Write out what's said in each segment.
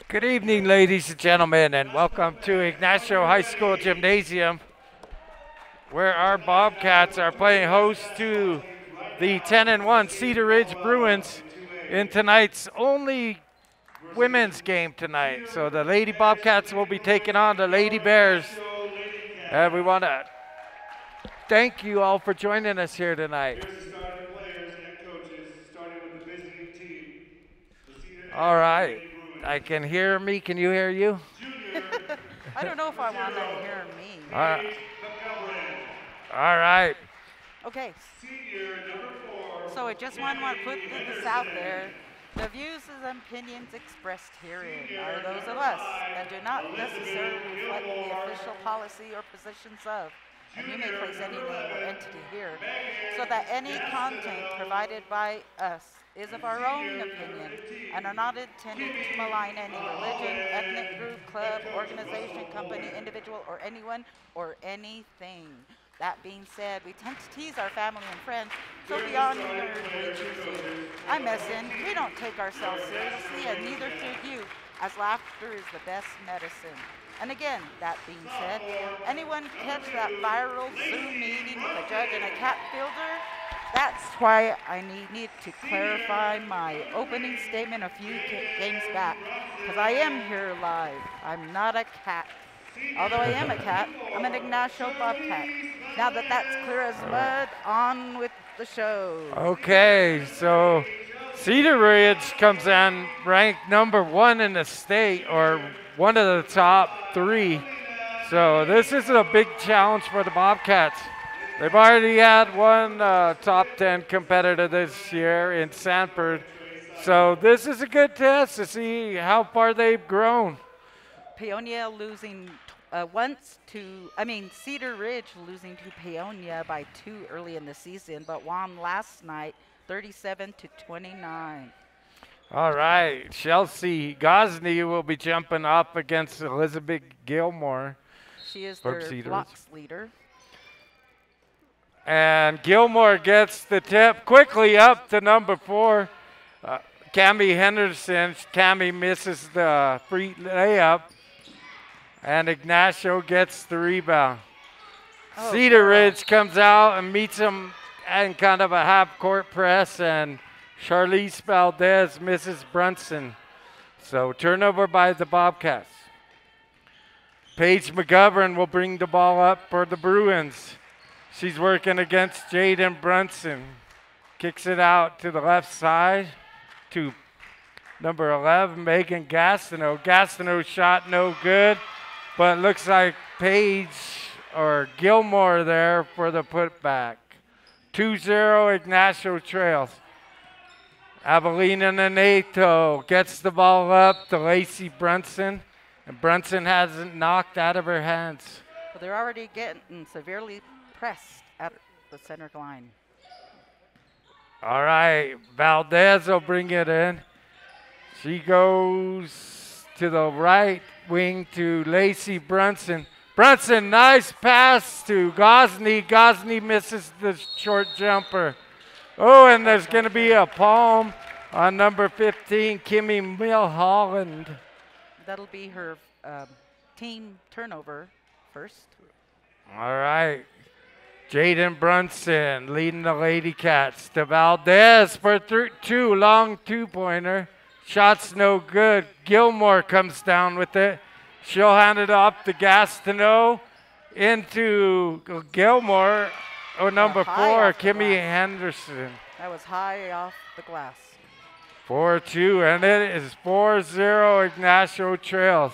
Good evening, ladies and gentlemen, and welcome to Ignacio High School Gymnasium, where our Bobcats are playing host to the 10-1 Cedaredge Bruins in tonight's only women's game tonight. So the Lady Bobcats will be taking on the Lady Bears, and we want to thank you all for joining us here tonight. Here's the starting players and coaches, starting with the visiting team. All right. I can hear me. Can you hear you? I don't know if I want to hear me. All right. All right. Okay. So I just want to put this out there. The views and opinions expressed herein are those of us and do not necessarily reflect the official policy or positions of, and you may place any name or entity here, so that any content provided by us is of our own opinion and are not intended to malign any religion, ethnic group, club, organization, company, individual, or anyone or anything. That being said, we tend to tease our family and friends, so beyond your we choose you. I mess in. We don't take ourselves seriously, and neither should you, as laughter is the best medicine. And again, that being said, anyone catch that viral Zoom meeting with a judge and a cat fielder? That's why I need to clarify my opening statement a few games back, because I am here live. I'm not a cat. Although I am a cat, I'm an Ignacio Bobcat. Now that that's clear as mud, on with the show. Okay, so Cedaredge comes in ranked number 1 in the state, or one of the top 3. So this is a big challenge for the Bobcats. They've already had one top 10 competitor this year in Sanford. So this is a good test to see how far they've grown. Peonia losing Cedaredge losing to Peonia by 2 early in the season, but won last night 37-29. All right, Chelsea Gosney will be jumping up against Elizabeth Gilmore. She is their blocks leader. And Gilmore gets the tip quickly up to number 4. Cammie Henderson. Cammie misses the free layup. And Ignacio gets the rebound. Oh, Cedaredge comes out and meets him in kind of a half-court press, and Charlize Valdez misses Brunson. So turnover by the Bobcats. Paige McGovern will bring the ball up for the Bruins. She's working against Jaden Brunson. Kicks it out to the left side to number 11, Megan Gastineau. Gastineau's shot no good, but looks like Paige or Gilmore there for the putback. 2-0 Ignacio trails. Avelina Neneto gets the ball up to Lacey Brunson, and Brunson has it knocked out of her hands. But they're already getting severely pressed at the center line. All right, Valdez will bring it in. She goes to the right wing to Lacey Brunson. Brunson, nice pass to Gosney. Gosney misses the short jumper. Oh, and there's going to be a palm on number 15, Kimmy Milholland. That'll be her team turnover first. All right. Jaden Brunson leading the Lady Cats to Valdez for 2, long two-pointer. Shot's no good. Gilmore comes down with it. She'll hand it off to Gastineau into Gilmore. Oh, number 4, Kimmy Henderson. That was high off the glass. 4-2, and it is 4-0 Ignacio trails.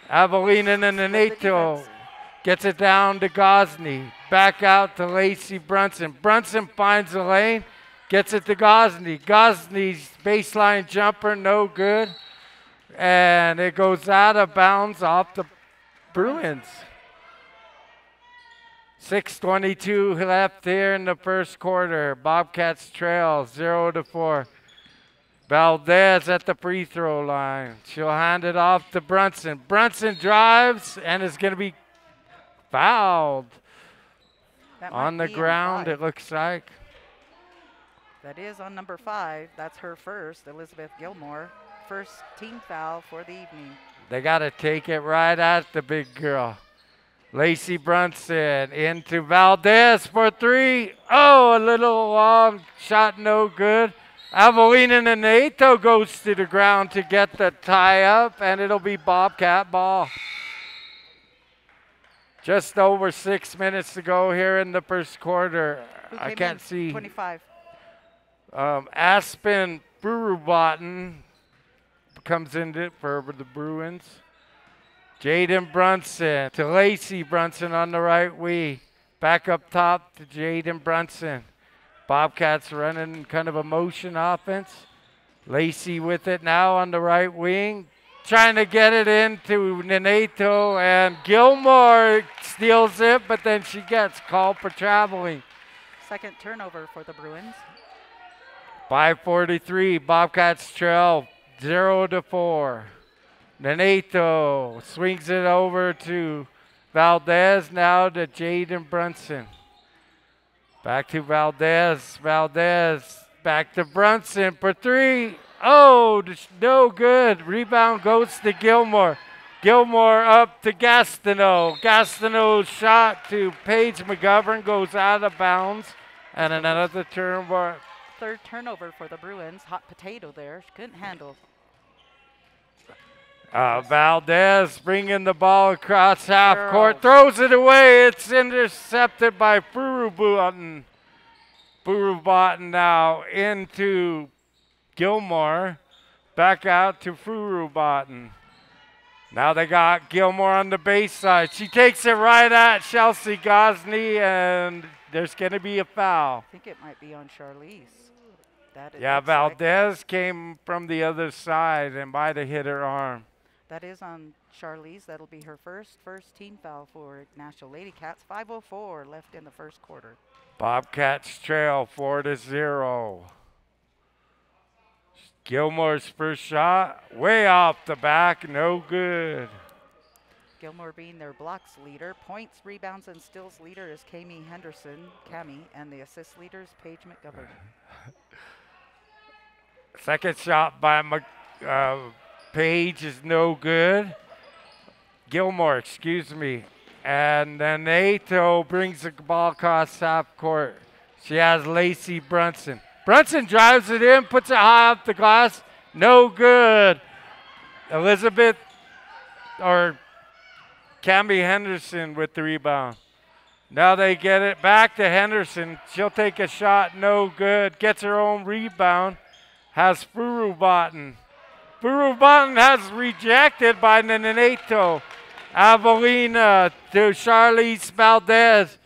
Avelina Neneto gets it down to Gosney. Back out to Lacey Brunson. Brunson finds the lane, gets it to Gosney. Gosney's baseline jumper, no good. And it goes out of bounds off the Bruins. 6:22 left here in the first quarter. Bobcats trail 0-4. Valdez at the free throw line. She'll hand it off to Brunson. Brunson drives and is going to be fouled. On the ground, it looks like. That is on number 5. That's her first, Elizabeth Gilmore. first team foul for the evening. They got to take it right at the big girl. Lacey Brunson into Valdez for three. Oh, a little long shot, no good. Avelina Neneto goes to the ground to get the tie up, and it'll be Bobcat ball. Just over 6 minutes to go here in the first quarter. I can't see. 25. Aspen Brewerbotten comes in for the Bruins. Jaden Brunson to Lacey Brunson on the right wing. Back up top to Jaden Brunson. Bobcats running kind of a motion offense. Lacey with it now on the right wing. Trying to get it into Neneto, and Gilmore steals it, but then she gets called for traveling. Second turnover for the Bruins. 5:43, Bobcats trail 0-4. Neneto swings it over to Valdez, now to Jaden Brunson. Back to Valdez. Valdez back to Brunson for three. Oh, no good. Rebound goes to Gilmore. Gilmore up to Gastineau. Gastineau's shot to Paige McGovern goes out of bounds. And another turnover. Third turnover for the Bruins. Hot potato there. She couldn't handle. Valdez bringing the ball across half court. Throws it away. It's intercepted by Furubotten. Furubotten now into Gilmore. Back out to Furubotten. Now they got Gilmore on the base side. She takes it right at Chelsea Gosney, and there's going to be a foul. I think it might be on Charlize. Yeah, Valdez came from the other side and might have hit her arm. That is on Charlize. That'll be her first team foul for Ignacio LadyCats. 5:04 left in the first quarter. Bobcats trail 4-0. Gilmore's first shot, way off the back, no good. Gilmore being their blocks leader. Points, rebounds, and steals leader is Cami Henderson, and the assist leader is Paige McGovern. Second shot by Paige is no good. Gilmore, excuse me. And then Neneto brings the ball across half court. She has Lacey Brunson. Brunson drives it in, puts it high up the glass. No good. Elizabeth or Cami Henderson with the rebound. Now they get it back to Henderson. She'll take a shot, no good. Gets her own rebound. Has Furubotten. Furubotten has rejected by Neneto. Avelina to Charlize Valdez.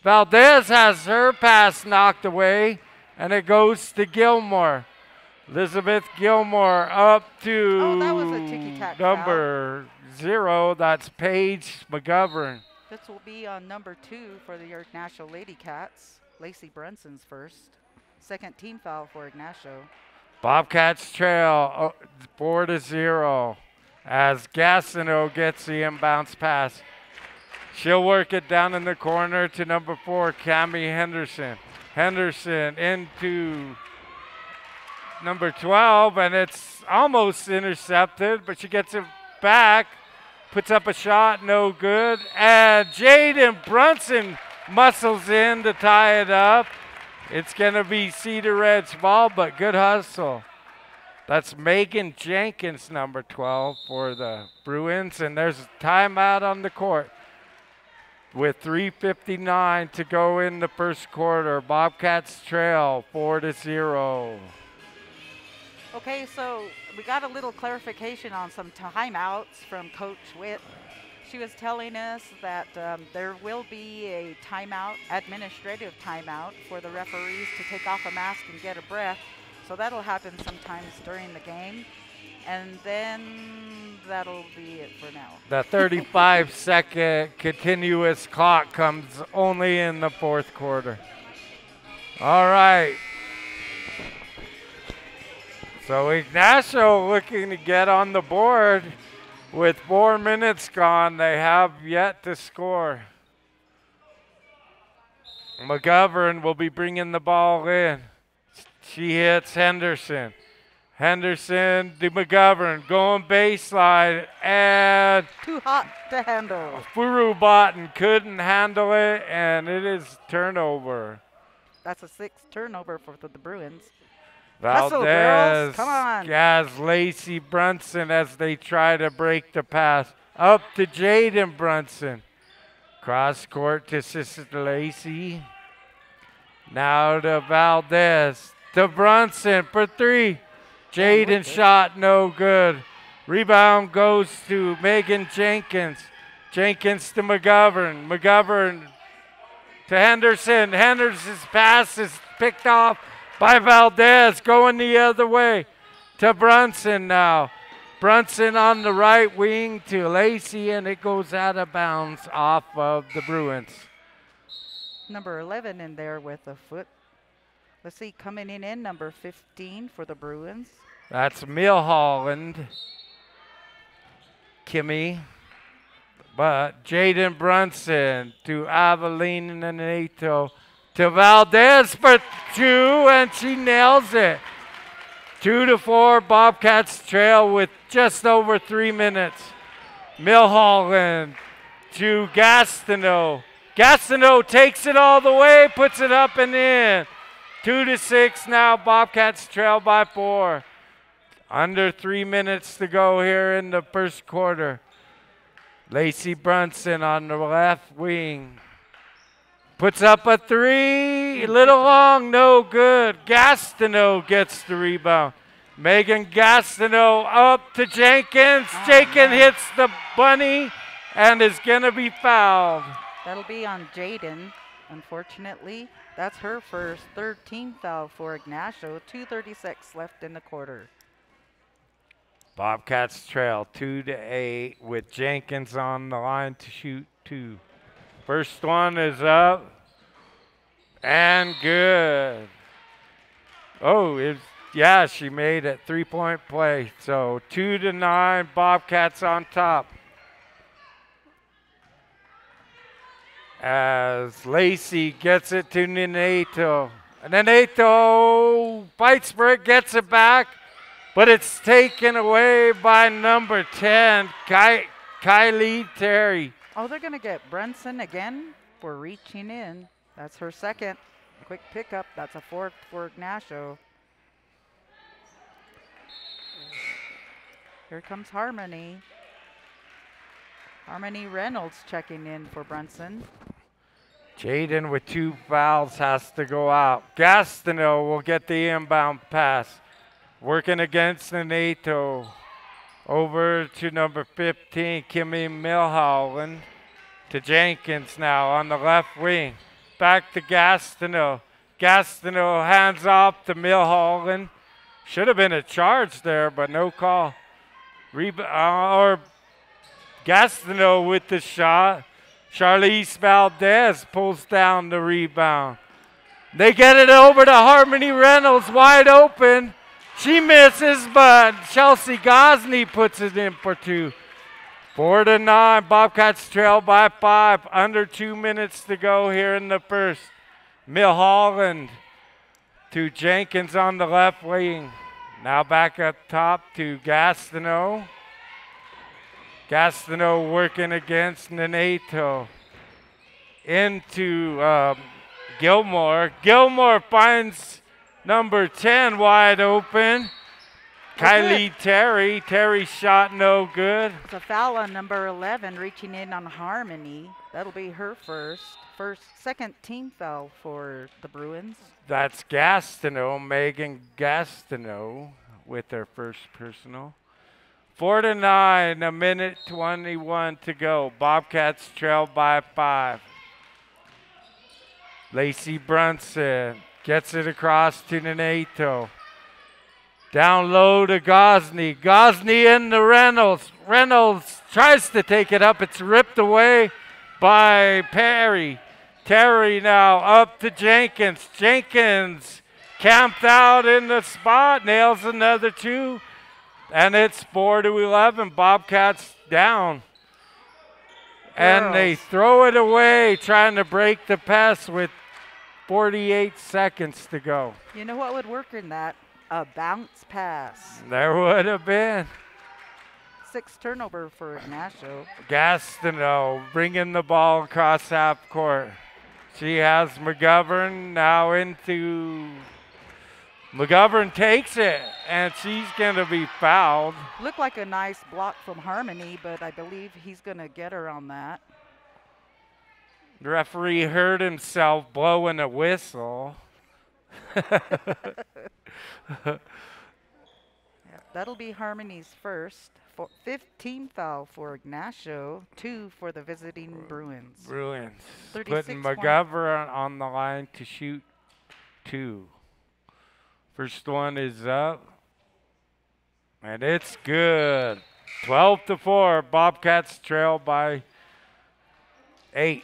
Valdez has her pass knocked away, and it goes to Gilmore. Elizabeth Gilmore up to that was a ticky-tack number 0. That's Paige McGovern. This will be on number 2 for the Ignacio LadyCats. Lacey Brunson's first. Second team foul for Ignacio. Bobcats trail 4-0 as Gastineau gets the inbounds pass. She'll work it down in the corner to number 4, Cami Henderson. Henderson into number 12, and it's almost intercepted, but she gets it back, puts up a shot, no good. And Jaden Brunson muscles in to tie it up. It's going to be Cedaredge ball, but good hustle. That's Megan Jenkins, number 12, for the Bruins, and there's a timeout on the court. With 3:59 to go in the first quarter, Bobcats trail 4-0. Okay, so we got a little clarification on some timeouts from Coach Witt. She was telling us that there will be a timeout, administrative timeout, for the referees to take off a mask and get a breath. So that'll happen sometimes during the game. And then that'll be it for now. The 35-second continuous clock comes only in the fourth quarter. All right. So Ignacio looking to get on the board. With 4 minutes gone, they have yet to score. McGovern will be bringing the ball in. She hits Henderson. Henderson to McGovern, going baseline, and Too hot to handle. Furubaten couldn't handle it, and it is turnover. That's a 6th turnover for the Bruins. Valdez Hustle, girls. Come on. has Lacey Brunson as they try to break the pass. Up to Jaden Brunson. Cross court to Sister Lacey. Now to Valdez. To Brunson for 3. Jaden shot no good. Rebound goes to Megan Jenkins. Jenkins to McGovern. McGovern to Henderson. Henderson's pass is picked off by Valdez, going the other way to Brunson now. Brunson on the right wing to Lacey, and it goes out of bounds off of the Bruins. Number 11 in there with a foot. Let's see, coming in number 15 for the Bruins. That's Milholland. Kimmy. But Jaden Brunson to Aveline Nato. To Valdez for 2, and she nails it. 2-4, Bobcats trail with just over 3 minutes. Milholland to Gastineau. Gastineau takes it all the way, puts it up and in. 2-6 now, Bobcats trail by 4. Under 3 minutes to go here in the first quarter. Lacey Brunson on the left wing. Puts up a 3, little long, no good. Gastineau gets the rebound. Megan Gastineau up to Jenkins. Jenkins hits the bunny and is gonna be fouled. That'll be on Jaden, unfortunately. That's her first 13th foul for Ignacio. 2:36 left in the quarter. Bobcats trail 2-8 with Jenkins on the line to shoot 2. First one is up and good. Oh, yeah, she made it. 3-point play. So 2-9, Bobcats on top. As Lacey gets it to Nenato. And Nenato fights for it, gets it back, but it's taken away by number 10, Kylie Terry. Oh, they're going to get Brunson again for reaching in. That's her second. Quick pickup. That's a 4th for Ignacio. Here comes Harmony. Harmony Reynolds checking in for Brunson. Jaden with 2 fouls has to go out. Gastineau will get the inbound pass. Working against Nenato. Over to number 15, Kimmy Milholland. To Jenkins now on the left wing. Back to Gastineau. Gastineau hands off to Milholland. Should have been a charge there, but no call. Gastineau with the shot. Charlize Valdez pulls down the rebound. They get it over to Harmony Reynolds, wide open. She misses, but Chelsea Gosney puts it in for 2. 4-9, Bobcats trail by 5. Under 2 minutes to go here in the first. Milholland to Jenkins on the left wing. Now back up top to Gastineau. Gastineau working against Nenato. Into Gilmore. Gilmore finds number 10 wide open. Kylie Terry. Terry shot no good. It's a foul on number 11 reaching in on Harmony. That'll be her second team foul for the Bruins. That's Gastineau, Megan Gastineau with their first personal. 4-9, 1:21 to go. Bobcats trail by 5. Lacey Brunson gets it across to Nenato. Down low to Gosney. Gosney into Reynolds. Reynolds tries to take it up. It's ripped away by Perry. Terry now up to Jenkins. Jenkins camped out in the spot. Nails another 2. And it's 4-11. Bobcats down. And they throw it away, trying to break the pass with 48 seconds to go. You know what would work in that? a bounce pass. There would have been. 6th turnover for Ignacio. Gastineau bringing the ball across half court. She has McGovern now into. McGovern takes it, and she's going to be fouled. Looked like a nice block from Harmony, but I believe he's going to get her on that. The referee heard himself blowing a whistle. Yeah, that'll be Harmony's first. 15 foul for Ignacio, 2 for the visiting Bruins. Bruins 36 putting McGovern on the line to shoot 2. First one is up, and it's good. 12-4. Bobcats trail by 8.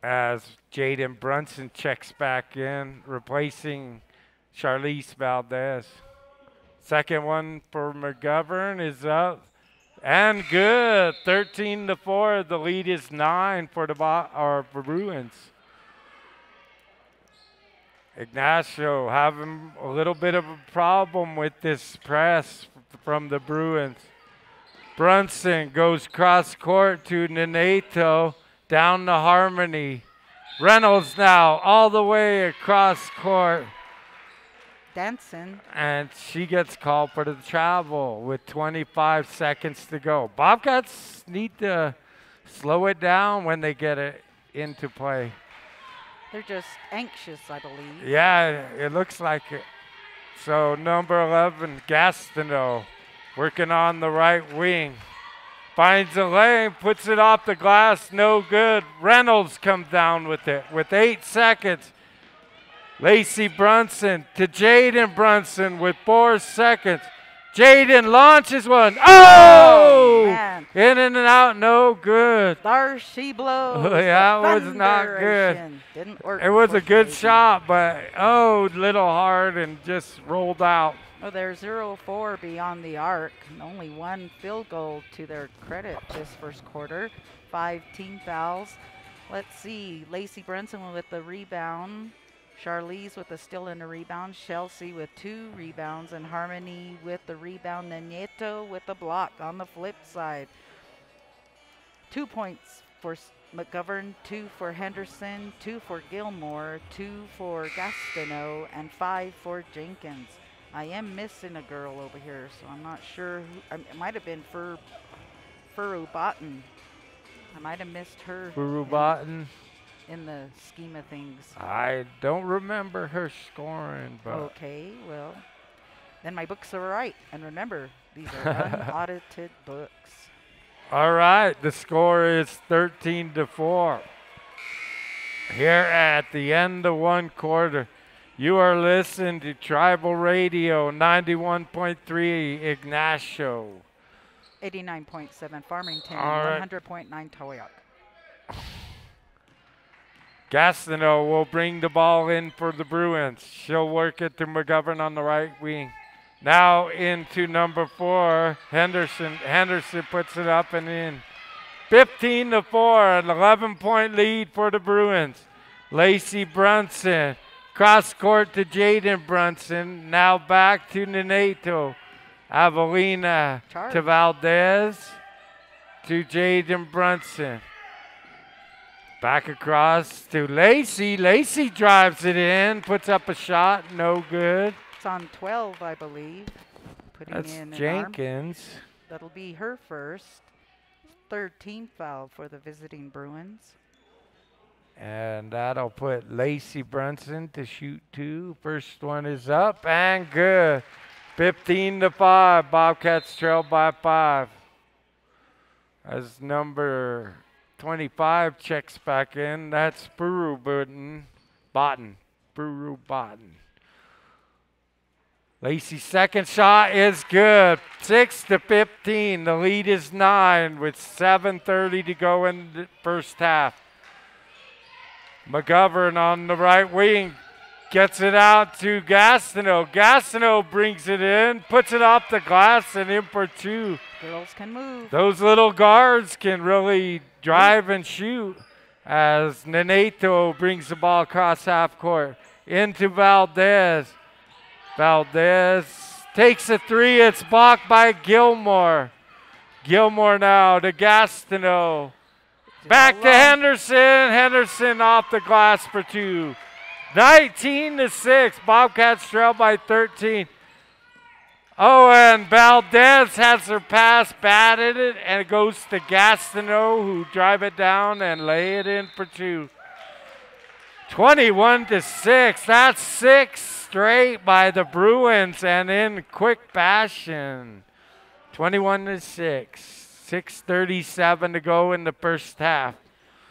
As Jaden Brunson checks back in, replacing Charlize Valdez. Second one for McGovern is up and good. 13-4. The lead is 9 for the Bruins. Ignacio having a little bit of a problem with this press from the Bruins. Brunson goes cross court to Neneto, down to Harmony. Reynolds now all the way across court. Dancing. And she gets called for the travel with 25 seconds to go. Bobcats need to slow it down when they get it into play. They're just anxious, I believe. Yeah, it looks like it. So number 11, Gastineau, working on the right wing. Finds a lane, puts it off the glass, no good. Reynolds comes down with it with 8 seconds. Lacey Brunson to Jaden Brunson with 4 seconds. Jaden launches one. Oh! Man. In and out, no good. There she blows. Yeah, it was not good. Didn't work. It was a good Jaden. shot, but little hard and just rolled out. Oh, they're 0-4 beyond the arc. Only 1 field goal to their credit this first quarter. 5 team fouls. Let's see. Lacey Brunson with the rebound. Charlize with a steal and a rebound. Chelsea with 2 rebounds. And Harmony with the rebound. Neneto with the block on the flip side. 2 points for McGovern, 2 for Henderson, 2 for Gilmore, 2 for Gastineau, and 5 for Jenkins. I am missing a girl over here, so I'm not sure who. It might have been Furu Botten. I might have missed her. Furu Botten. In the scheme of things. I don't remember her scoring, but. Okay, well, then my books are right. And remember, these are unaudited books. All right, the score is 13-4. Here at the end of one quarter, you are listening to Tribal Radio 91.3 Ignacio. 89.7 Farmington, all right. 100.9 Towaoc. Gastineau will bring the ball in for the Bruins. She'll work it to McGovern on the right wing. Now into number 4, Henderson. Henderson puts it up and in. 15-4, an 11-point lead for the Bruins. Lacey Brunson, cross court to Jaden Brunson. Now back to Neneto. Avelina to Valdez to Jaden Brunson. Back across to Lacey. Lacey drives it in, puts up a shot, no good. It's on 12, I believe. Putting That's in Jenkins. That'll be her first. 3rd team foul for the visiting Bruins. And that'll put Lacey Brunson to shoot 2. First one is up and good. 15-5. Bobcats trail by 5. As number 25 checks back in. That's Furu Botten. Furu Botten. Lacey's second shot is good. 6-15. The lead is 9 with 7:30 to go in the first half. McGovern on the right wing gets it out to Gastineau. Gastineau brings it in, puts it off the glass and in for 2. Girls can move. Those little guards can really drive and shoot as Neneto brings the ball across half court. into Valdez. Valdez takes a 3. It's blocked by Gilmore. Gilmore now to Gastineau. Back to Henderson. Henderson off the glass for 2. 19-6. Bobcats trail by 13. Oh, and Valdez has her pass, batted it, and it goes to Gastineau, who drive it down and lay it in for 2. 21-6. That's 6 straight by the Bruins, and in quick fashion. 21-6. 6:37 to go in the first half.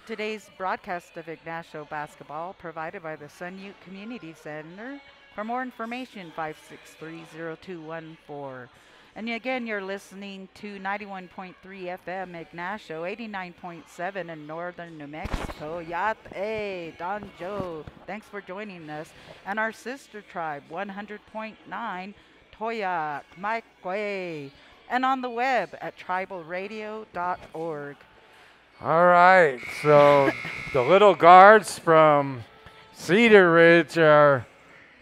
Today's broadcast of Ignacio basketball provided by the Sun Ute Community Center. For more information, 563-0214. And again, you're listening to 91.3 FM Ignacio, 89.7 in northern New Mexico. Yate, Don Joe, thanks for joining us. And our sister tribe, 100.9 Toyak, Mike Way. And on the web at tribalradio.org. All right, so the little guards from Cedaredge are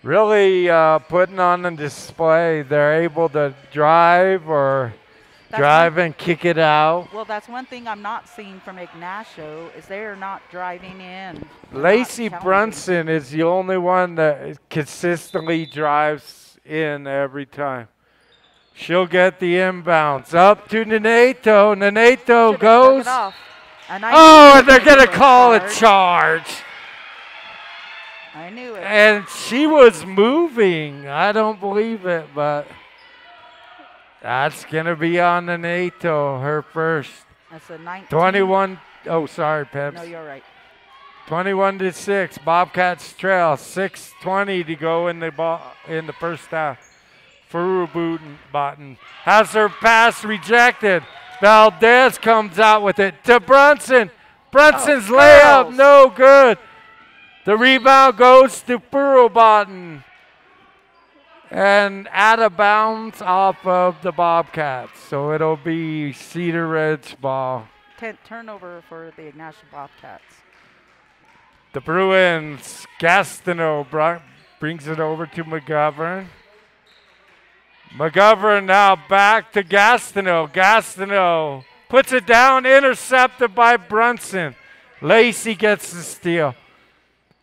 really putting on a display. They're able to drive and kick it out. Well, that's one thing I'm not seeing from Ignacio is they are not driving in. Lacey Brunson is the only one that consistently drives in every time. She'll get the inbounds. Up to Nenato. Nenato goes. And they're going to call a charge. I knew it. And she was moving. I don't believe it, but that's going to be on Nenato, her first. That's a 19. 21. Oh, sorry, Peps. No, you're right. 21-6. Bobcats trail. 6:20 to go in the first half. Furubotten has her pass rejected. Valdez comes out with it to Brunson. Brunson's layup, no good. The rebound goes to Furubotten. And out of bounds off of the Bobcats. So it'll be Cedaredge ball. 10th turnover for the Ignacio Bobcats. The Bruins, Gastineau brings it over to McGovern. McGovern now back to Gastineau. Gastineau puts it down, intercepted by Brunson. Lacey gets the steal.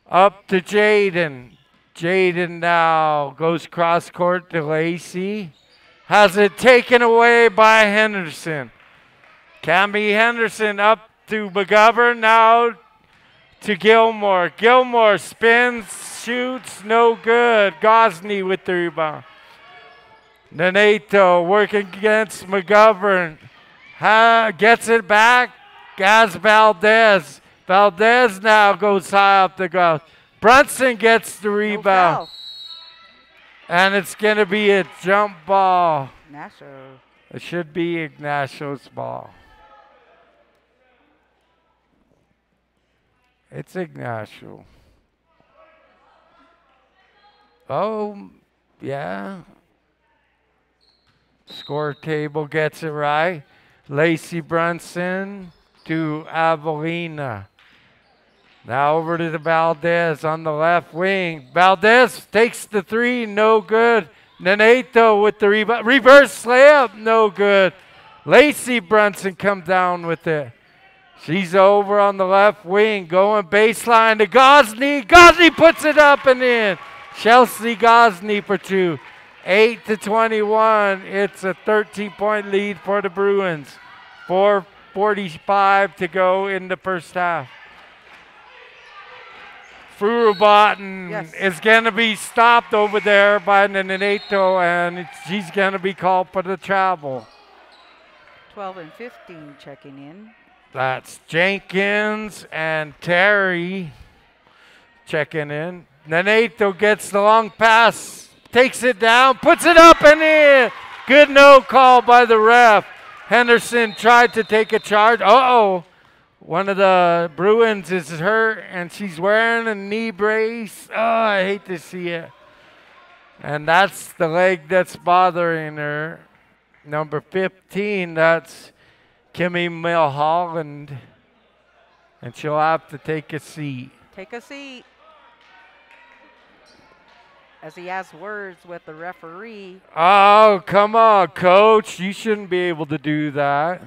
Up to Jaden. Jaden now goes cross court to Lacey. Has it taken away by Henderson. Camby Henderson up to McGovern, now to Gilmore. Gilmore spins, shoots, no good. Gosney with the rebound. Nenato working against McGovern. Gets it back. Has Valdez. Valdez now goes high up the ground. Brunson gets the rebound. And it's going to be a jump ball. Ignacio. It should be Ignacio's ball. It's Ignacio. Oh, yeah. Score table gets it right. Lacey Brunson to Avelina. Now over to the Valdez on the left wing. Valdez takes the 3, no good. Nenato with the rebound. Reverse layup, no good. Lacey Brunson comes down with it. She's over on the left wing, going baseline to Gosney. Gosney puts it up and in. Chelsea Gosney for 2. 8-21. It's a 13-point lead for the Bruins. 4:45 to go in the first half. Furubotten is going to be stopped over there by Nenato, and she's going to be called for the travel. 12 and 15 checking in. That's Jenkins and Terry checking in. Nenato gets the long pass, takes it down, puts it up and in. Good no call by the ref. Henderson tried to take a charge. Uh-oh. One of the Bruins is hurt, and she's wearing a knee brace. Oh, I hate to see it. And that's the leg that's bothering her. Number 15, that's Kimmy Milholland. And she'll have to take a seat. Take a seat. as he has words with the referee. Oh, come on, coach. You shouldn't be able to do that.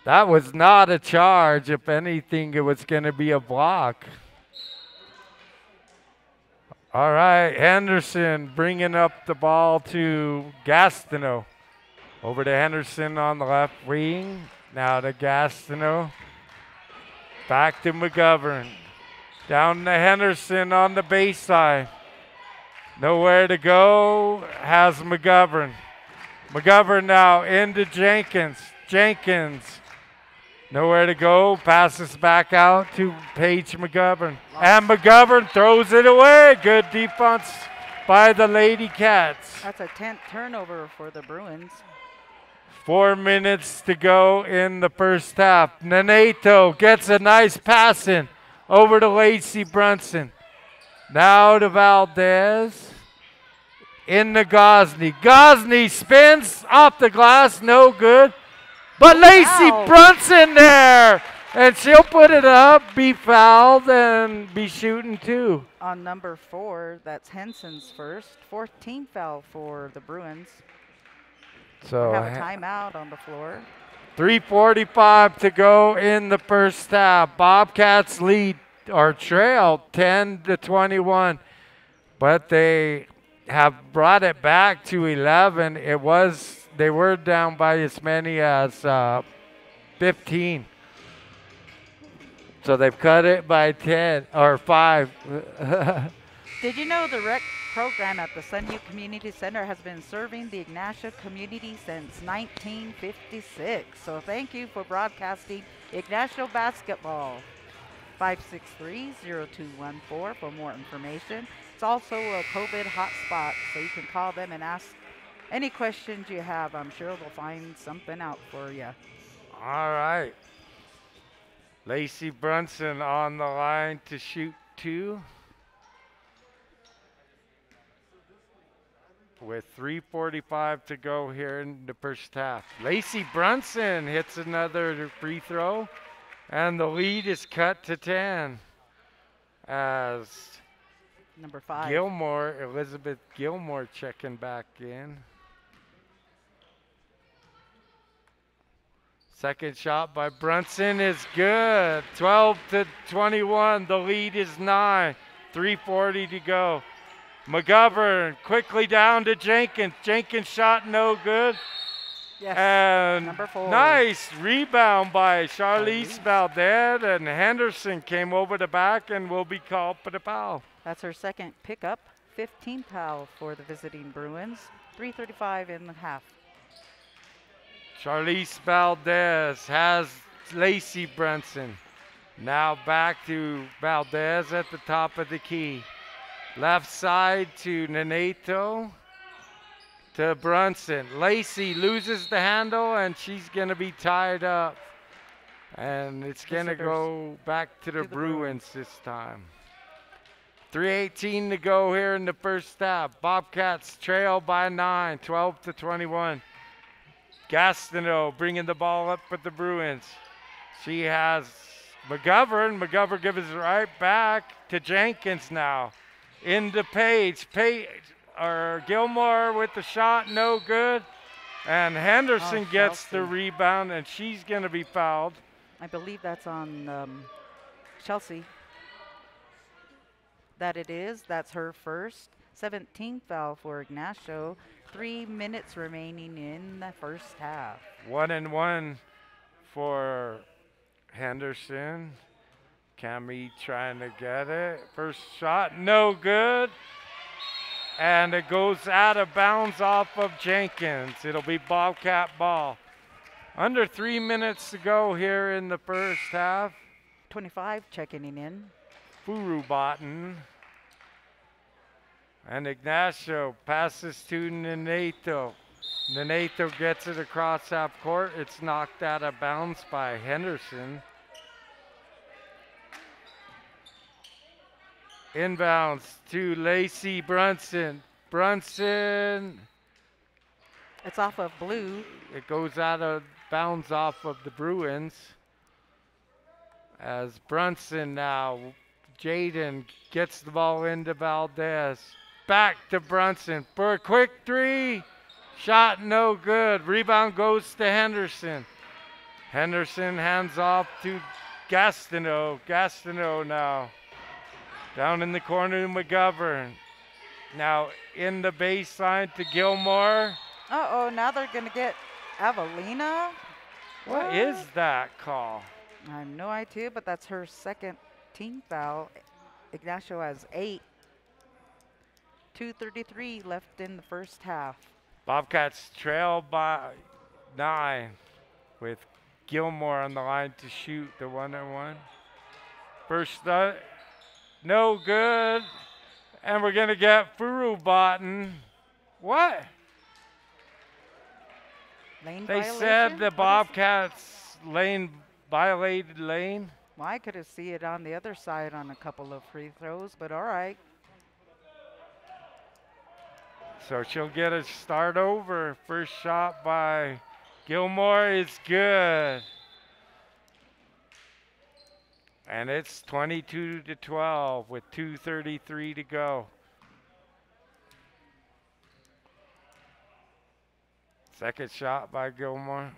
That was not a charge. If anything, it was going to be a block. All right, Henderson bringing up the ball to Gastineau. Over to Henderson on the left wing. Now to Gastineau. Back to McGovern. Down to Henderson on the baseline. Nowhere to go. Has McGovern. McGovern now into Jenkins. Jenkins. Nowhere to go. Passes back out to Paige McGovern. And McGovern throws it away. Good defense by the Lady Cats. That's a 10th turnover for the Bruins. 4 minutes to go in the first half. Neneto gets a nice pass in over to Lacey Brunson. Now to Valdez. In to Gosney. Gosney spins off the glass. No good. But Lacey Brunson there. And she'll put it up, be fouled, and be shooting too. On number 4, that's Henson's first. 14th foul for the Bruins. So we have a timeout on the floor. 3:45 to go in the first half. Bobcats lead or trail 10-21, but they have brought it back to 11. They were down by as many as 15. So they've cut it by 10 or 5. Did you know the rec program at the Sunview Community Center has been serving the Ignacio community since 1956? So thank you for broadcasting Ignacio basketball. 563-0214 for more information. It's also a COVID hotspot, so you can call them and ask any questions you have. I'm sure they'll find something out for you. All right. Lacey Brunson on the line to shoot 2. With 3:45 to go here in the first half. Lacey Brunson hits another free throw, and the lead is cut to 10 as number 5. Elizabeth Gilmore checking back in. Second shot by Brunson is good. 12-21. The lead is 9. 3:40 to go. McGovern quickly down to Jenkins. Jenkins shot no good. Yes, and number 4. Nice rebound by Charlize Valdez, and Henderson came over the back and will be called for the foul. That's her second pickup. 15th foul for the visiting Bruins. 3:35 in the half. Charlize Valdez has Lacey Brunson. Now back to Valdez at the top of the key. Left side to Neneto, to Brunson. Lacey loses the handle, and she's going to be tied up. And it's going to go back to the Bruins this time. 3:18 to go here in the first half. Bobcats trail by 9, 12-21. Gastineau bringing the ball up for the Bruins. She has McGovern. McGovern gives it right back to Jenkins now. Into Page. Gilmore with the shot, no good. And Henderson gets the rebound, and she's going to be fouled. I believe that's on Chelsea. That it is. That's her first. 17th foul for Ignacio. 3 minutes remaining in the first half. 1-1 for Henderson. Cammy trying to get it. First shot, no good. And it goes out of bounds off of Jenkins. It'll be Bobcat ball. Under 3 minutes to go here in the first half. 25 checking in. Furubaten. And Ignacio passes to Neneto. Neneto gets it across half court. It's knocked out of bounds by Henderson. Inbounds to Lacey Brunson. Brunson. It's off of Blue. It goes out of bounds off of the Bruins. As Brunson now Jaden gets the ball into Valdez. Back to Brunson for a quick three. Shot no good. Rebound goes to Henderson. Henderson hands off to Gastineau. Gastineau now. Down in the corner to McGovern. Now in the baseline to Gilmore. Uh-oh, now they're going to get Avelina. What is that call? I have no idea, but that's her second team foul. Ignacio has 8. 2:33 left in the first half. Bobcats trail by 9 with Gilmore on the line to shoot the 1-on-1. First no good. And we're going to get Furubaten. What? Lane They violation? said the Bobcats violated lane. Well, I could have seen it on the other side on a couple of free throws, but all right. So she'll get a start over. First shot by Gilmore is good. And it's 22-12 with 2:33 to go. Second shot by Gilmore.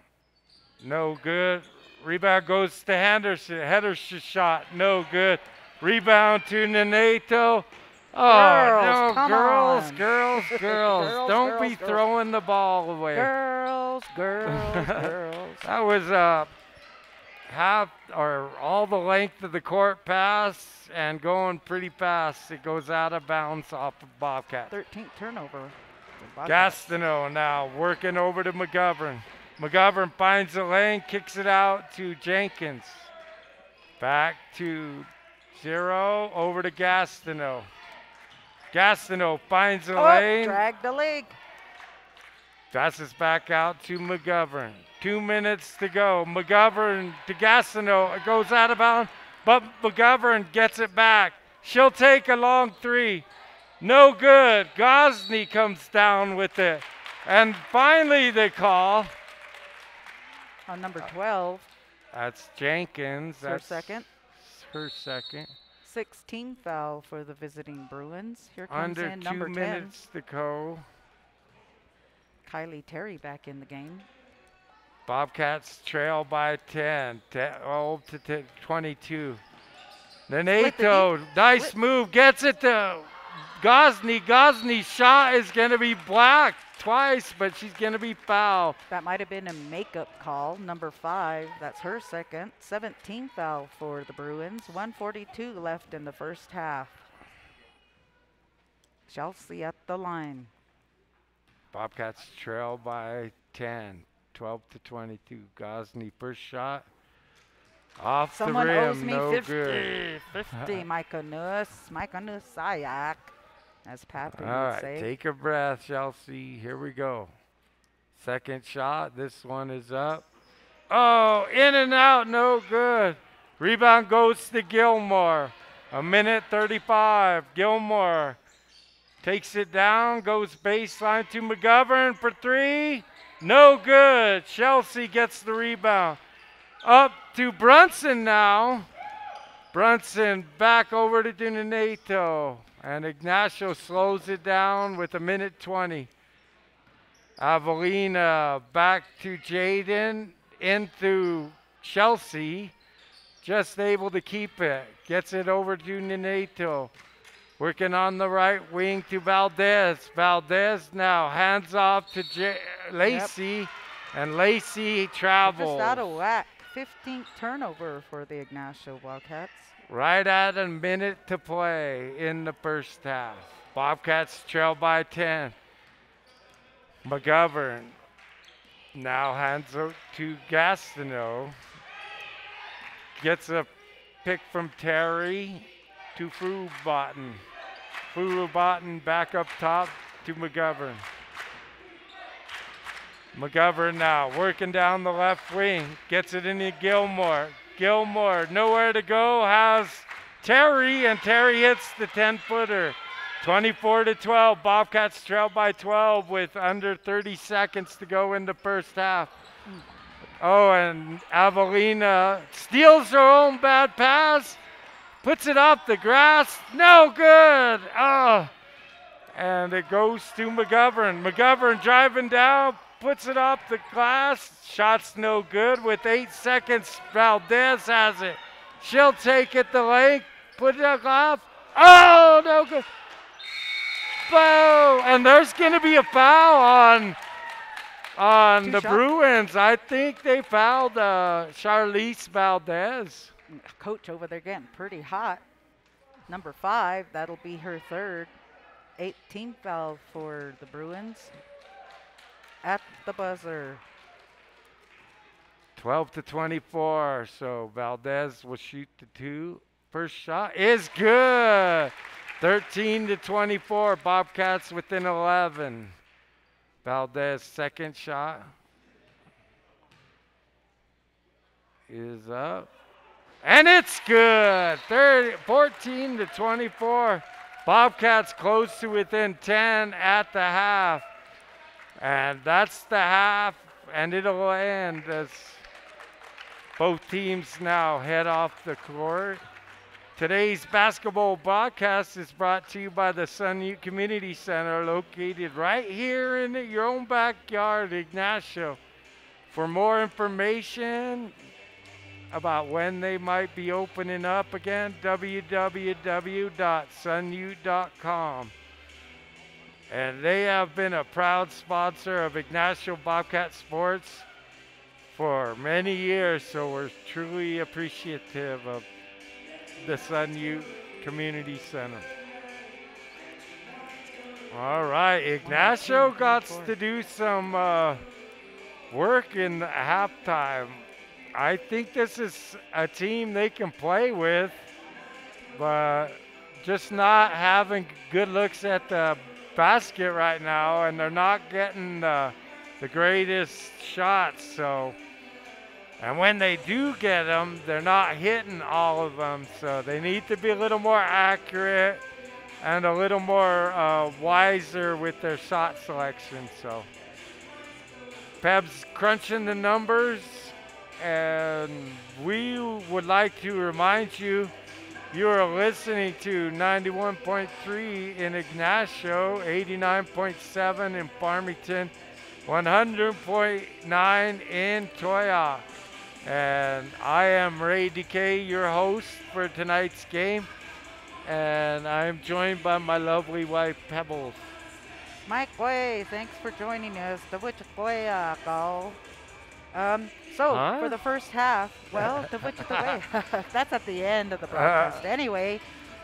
No good. Rebound goes to Henderson. Henderson shot. No good. Rebound to Neneto. Oh, no, girls. Don't be throwing the ball away. Girls. That was half or all the length of the court pass and going pretty fast. It goes out of bounds off of Bobcat. 13th turnover. Gastineau now working over to McGovern. McGovern finds the lane, kicks it out to Jenkins. Back to 0, over to Gastineau. Gastineau finds the lane. Drag the leg. Passes back out to McGovern. 2 minutes to go. McGovern to Gastineau. It goes out of bounds, but McGovern gets it back. She'll take a long three. No good. Gosney comes down with it. And finally the call. On number 12. That's Jenkins. That's her second. Her second. 16 foul for the visiting Bruins. Here comes Under in number 2 10. minutes to go. Kylie Terry back in the game. Bobcats trail by 10, 22. Neneto, nice move, gets it to Gosney. Gosney's shot is going to be blocked twice, but she's going to be fouled. That might have been a makeup call. Number 5, that's her second. 17 foul for the Bruins. 1:42 left in the first half. Chelsea at the line. Bobcats trail by 10, 12-22. Gosney first shot. Off Someone the rim, owes me no 50. good. 50, Micah Sayak, as Pappy All would right, say. take a breath, Chelsea. Here we go. Second shot. This one is up. Oh, in and out, no good. Rebound goes to Gilmore. 1:35. Gilmore takes it down, goes baseline to McGovern for 3. No good. Chelsea gets the rebound. Up to Brunson now. Brunson back over to Neneto. And Ignacio slows it down with 1:20. Avelina back to Jaden. Into Chelsea. Just able to keep it. Gets it over to Neneto. Working on the right wing to Valdez. Valdez now hands off to Lacey. Yep. And Lacey travels. Just out of whack. 15th turnover for the Ignacio Wildcats. Right at a minute to play in the first half. Bobcats trail by 10. McGovern now hands it to Gastineau. Gets a pick from Terry to Furubaten. Furubaten back up top to McGovern. McGovern now working down the left wing. Gets it into Gilmore. Gilmore nowhere to go. Has Terry, and Terry hits the 10-footer. 24-12. Bobcats trail by 12 with under 30 seconds to go in the first half. Oh, and Avelina steals her own bad pass. Puts it up the grass. No good. Oh. And it goes to McGovern. McGovern driving down, puts it up the glass. Shot's no good. With 8 seconds, Valdez has it. She'll take it the length, put it up glass. Oh, no good. Boom. And there's going to be a foul on the Bruins. I think they fouled Charlize Valdez. Coach over there getting pretty hot. Number 5, that'll be her third. 18th foul for the Bruins at the buzzer. 12-24, so Valdez will shoot the 2. First shot is good. 13-24, Bobcats within 11. Valdez second shot is up. And it's good. 14-24. Bobcats close to within 10 at the half. And that's the half, and it'll end as both teams now head off the court. Today's basketball broadcast is brought to you by the Sunute Community Center, located right here in your own backyard, Ignacio. For more information about when they might be opening up again, www.sunute.com. And they have been a proud sponsor of Ignacio Bobcat Sports for many years, so we're truly appreciative of the Sunute Community Center. All right, Ignacio got to do some work in halftime. I think this is a team they can play with, but just not having good looks at the basket right now, and they're not getting the greatest shots. So, and when they do get them, they're not hitting all of them. So they need to be a little more accurate and a little more wiser with their shot selection. So Peb's crunching the numbers. And we would like to remind you, you are listening to 91.3 in Ignacio, 89.7 in Farmington, 100.9 in Toyoak. And I am Ray DK, your host for tonight's game. And I'm joined by my lovely wife, Pebbles. Mike Way, thanks for joining us. For the first half, well, that's at the end of the broadcast. Anyway,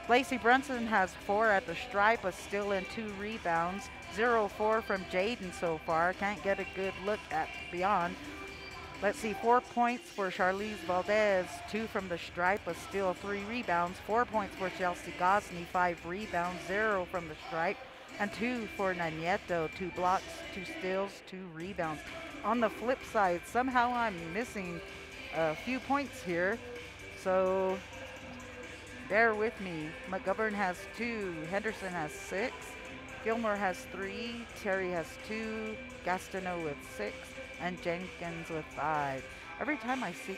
Lacey Brunson has 4 at the stripe, but still in 2 rebounds. 0-4 from Jaden so far. Can't get a good look at beyond. Let's see, 4 points for Charlize Valdez, 2 from the stripe, but still 3 rebounds. 4 points for Chelsea Gosney, 5 rebounds, 0 from the stripe, and 2 for Nanieto, 2 blocks, 2 steals, 2 rebounds. On the flip side, somehow I'm missing a few points here, so bear with me. McGovern has 2, Henderson has 6, Gilmore has 3, Terry has 2, Gastineau with 6, and Jenkins with 5. Every time I see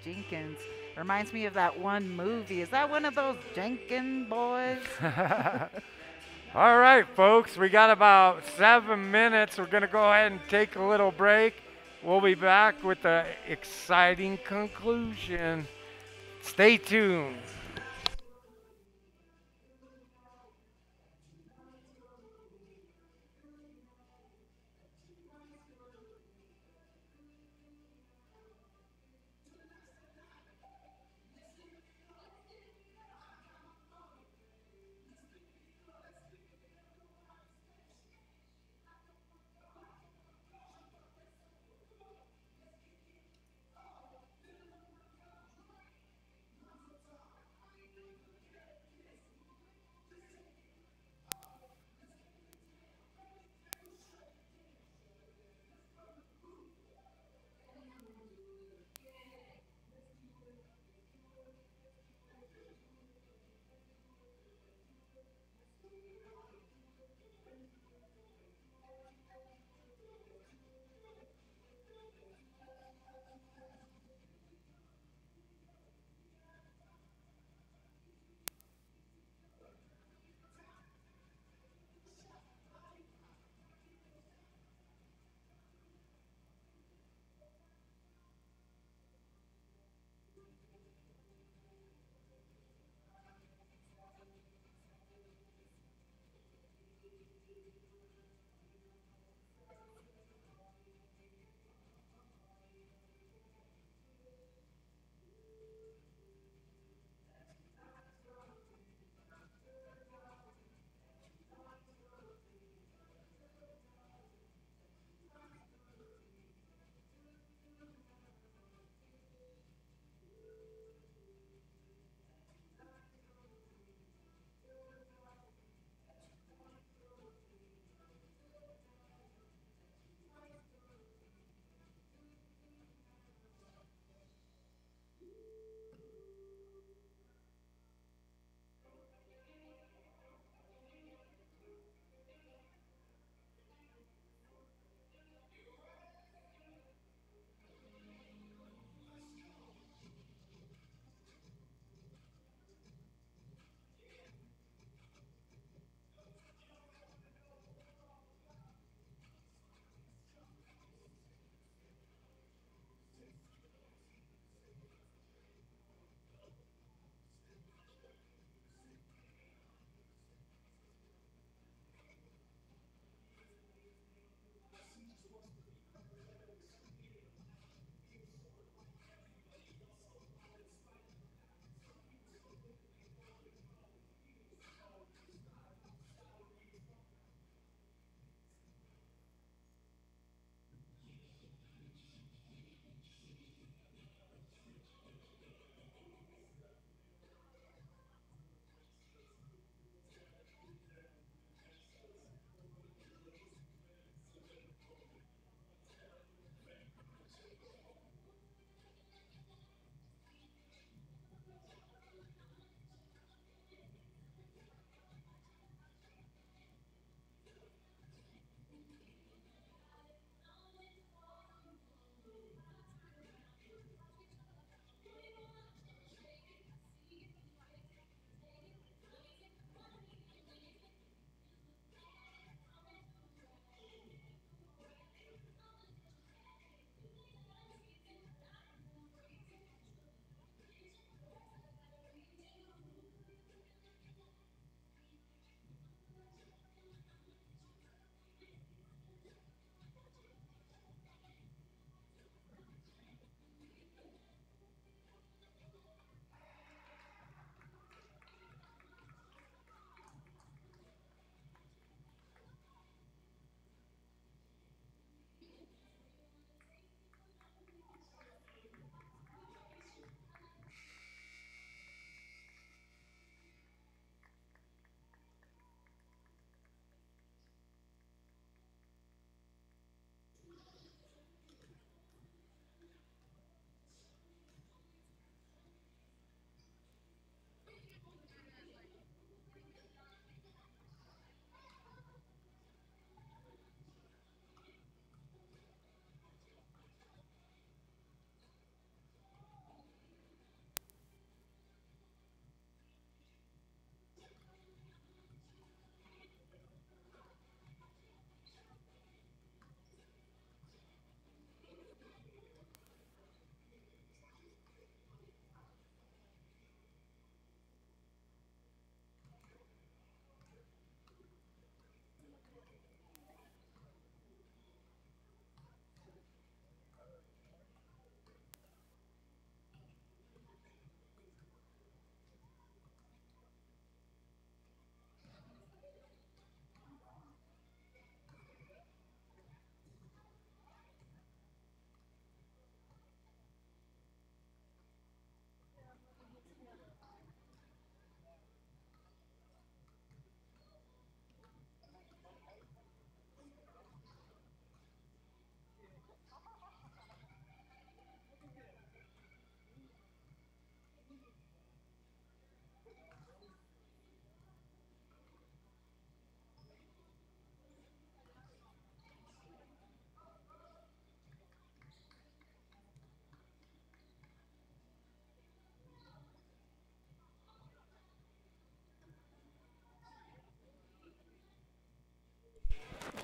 Jenkins, reminds me of that one movie. Is that one of those Jenkins boys? All right, folks, we got about 7 minutes. We're going to go ahead and take a little break. We'll be back with the exciting conclusion. Stay tuned.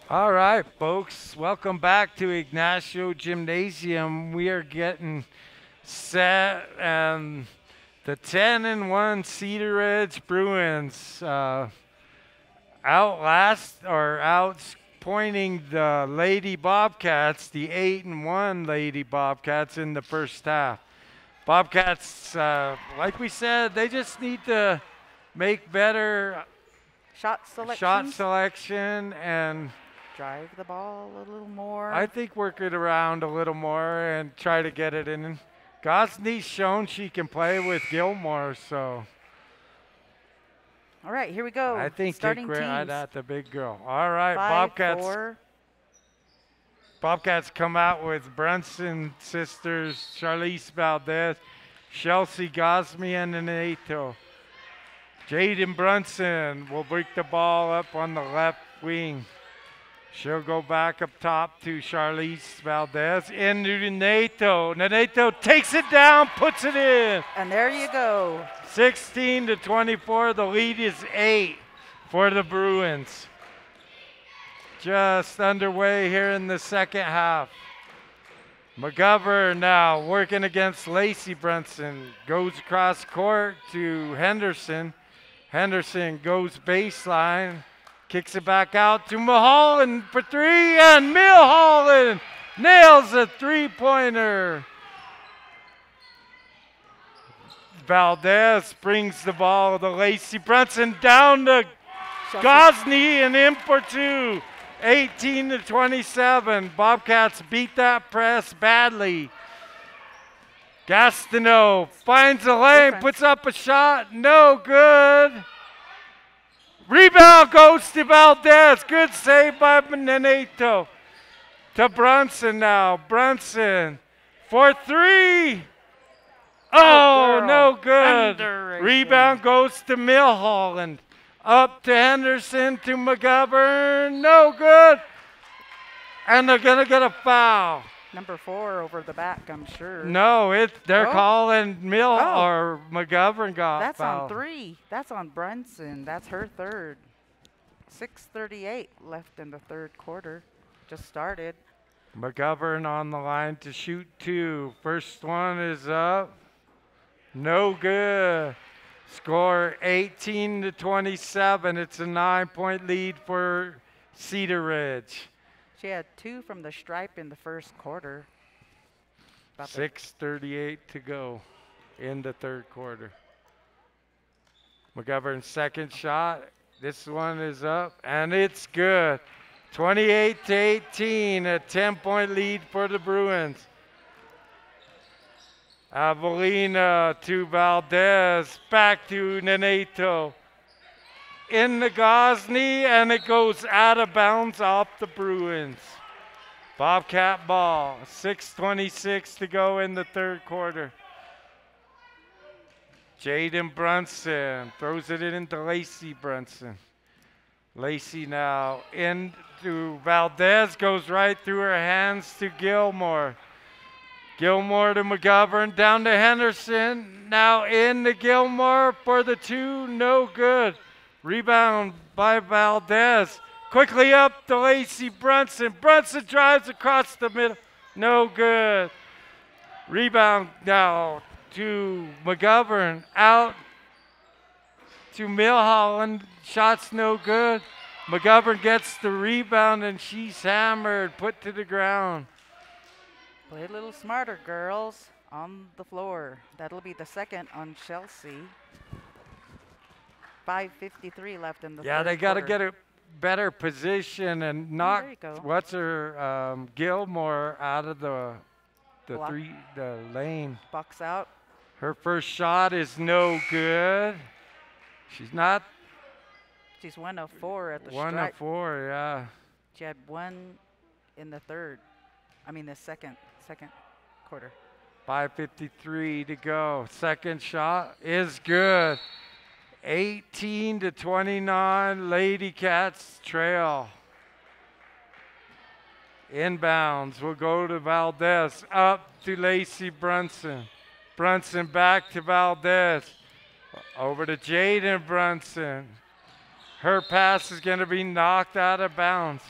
All right, folks, welcome back to Ignacio Gymnasium. We are getting set, and the 10-1 Cedaredge Bruins outpointing the Lady Bobcats, the 8-1 Lady Bobcats in the first half. Bobcats, like we said, they just need to make better Shot selection and drive the ball a little more. I think work it around a little more and try to get it in. Gosney's shown she can play with Gilmore, so. All right, here we go. I think starting kick right teams. at the big girl. All right, 5-4. Bobcats come out with Brunson sisters, Charlize Valdez, Chelsea Gosney, and Ignacio. Jaden Brunson will break the ball up on the left wing. She'll go back up top to Charlize Valdez. Into Ignacio. Ignacio takes it down, puts it in. And there you go. 16-24. The lead is 8 for the Bruins. Just underway here in the second half. McGovern now working against Lacey Brunson. Goes across court to Henderson. Henderson goes baseline. Kicks it back out to Mulholland for 3, and Mulholland nails a three-pointer. Valdez brings the ball to Lacey Brunson, down to Gosney and in for 2. 18-27. Bobcats beat that press badly. Gastineau finds a lane, puts up a shot, no good. Rebound goes to Valdez. Good save by Ignacio. To Brunson now. Brunson for 3. Oh, no good. Rebound goes to Mulholland. Up to Henderson to McGovern. No good. And they're going to get a foul. Number 4 over the back, I'm sure. No, they're calling or McGovern got That's fouled. on 3. That's on Brunson. That's her third. 6:38 left in the third quarter. Just started. McGovern on the line to shoot 2. First one is up. No good. Score 18-27. It's a 9-point lead for Cedaredge. She had 2 from the stripe in the first quarter. 6:38 to go in the third quarter. McGovern's second shot. This one is up, and it's good. 28-18, a 10-point lead for the Bruins. Avelina to Valdez, back to Ignacio. In the Gosney, and it goes out of bounds off the Bruins. Bobcat ball, 6:26 to go in the third quarter. Jaden Brunson throws it into Lacey Brunson. Lacey now into Valdez, goes right through her hands to Gilmore. Gilmore to McGovern, down to Henderson. Now into Gilmore for the 2, no good. Rebound by Valdez. Quickly up to Lacey Brunson. Brunson drives across the middle. No good. Rebound now to McGovern. Out to Mulholland. Shot's no good. McGovern gets the rebound, and she's hammered, put to the ground. Play a little smarter, girls, on the floor. That'll be the second on Chelsea. 5:53 left in the third Yeah, they got to quarter. get a better position and knock Gilmore out of the lane. Box out. Her first shot is no good. She's 1 of 4 at the 1 of 4, yeah. She had 1 in the the second quarter. 5:53 to go. Second shot is good. 18-29, LadyCats trail. Inbounds will go to Valdez, up to Lacey Brunson. Brunson back to Valdez. Over to Jaden Brunson. Her pass is going to be knocked out of bounds.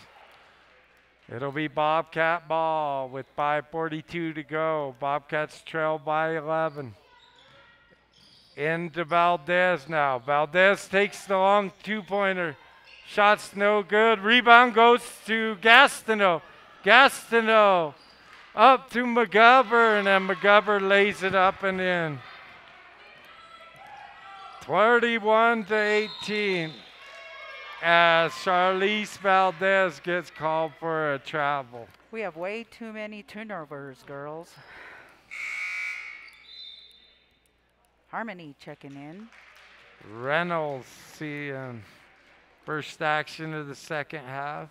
It'll be Bobcat ball with 5:42 to go. Bobcats trail by 11. Into Valdez now. Valdez takes the long two-pointer. Shot's no good. Rebound goes to Gastineau. Gastineau up to McGovern, and McGovern lays it up and in. 31-18 as Charlize Valdez gets called for a travel. We have way too many turnovers, girls. Harmony checking in. Reynolds seeing first action of the second half.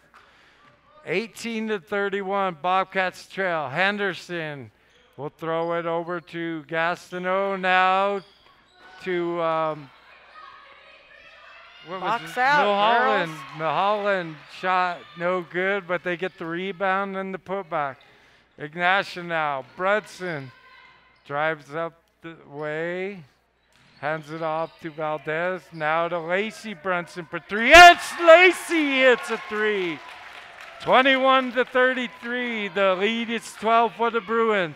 18-31, Bobcats trail. Henderson will throw it over to Gastineau now to box out, Mulholland. girls. Mulholland shot no good, but they get the rebound and the putback. Ignacio now. Brunson drives up the way. Hands it off to Valdez. Now to Lacey Brunson for three. Yes, Lacey hits a three. 21-33. The lead is 12 for the Bruins.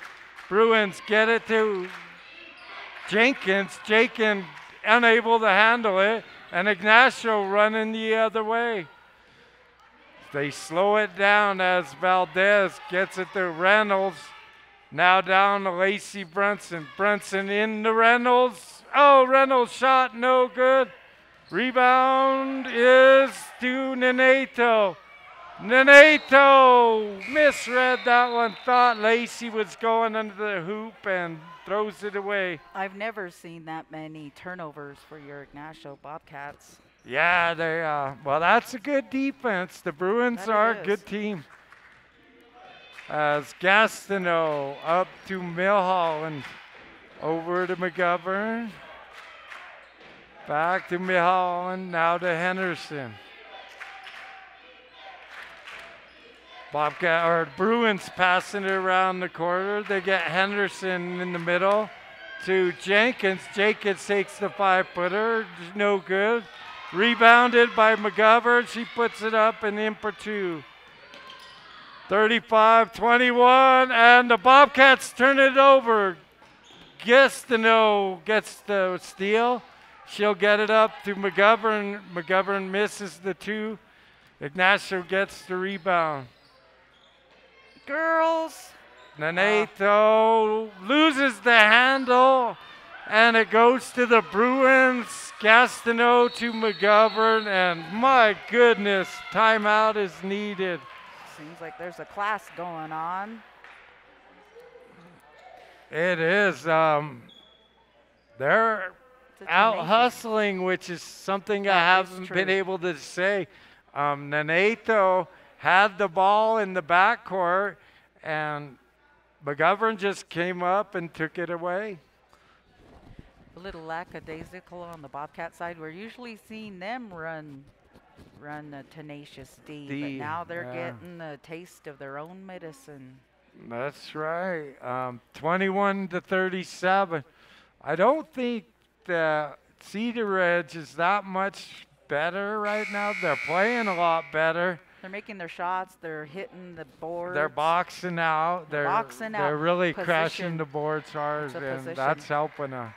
Bruins get it to Jenkins. Jenkins unable to handle it. And Ignacio running the other way. They slow it down as Valdez gets it to Reynolds. Now down to Lacey Brunson. Brunson into Reynolds. Oh, Reynolds shot no good. Rebound is to Neneto. Neneto misread that one. Thought Lacey was going under the hoop and throws it away. I've never seen that many turnovers for your Ignacio Bobcats. Yeah, they well, that's a good defense. The Bruins are a good team. As Gastineau up to Mulholland, over to McGovern, back to Mulholland, now to Henderson. Bruins passing it around the corner. They get Henderson in the middle to Jenkins. Jenkins takes the 5-footer, no good. Rebounded by McGovern. She puts it up and in for two. 35-21, and the Bobcats turn it over. Gastineau gets the steal. She'll get it up to McGovern. McGovern misses the two. Ignacio gets the rebound. Girls. Neneto loses the handle, and it goes to the Bruins. Gastineau to McGovern, and my goodness, timeout is needed. Seems like there's a class going on. It is. They're out hustling, which is something I haven't been able to say. Neneto had the ball in the backcourt, and McGovern just came up and took it away. A little lackadaisical on the Bobcat side. We're usually seeing them run a tenacious D, but now they're getting a taste of their own medicine. That's right. 21-37. I don't think that Cedaredge is that much better right now. They're playing a lot better. They're making their shots. They're hitting the boards. They're boxing out. They're really crashing the boards hard, and that's helping them.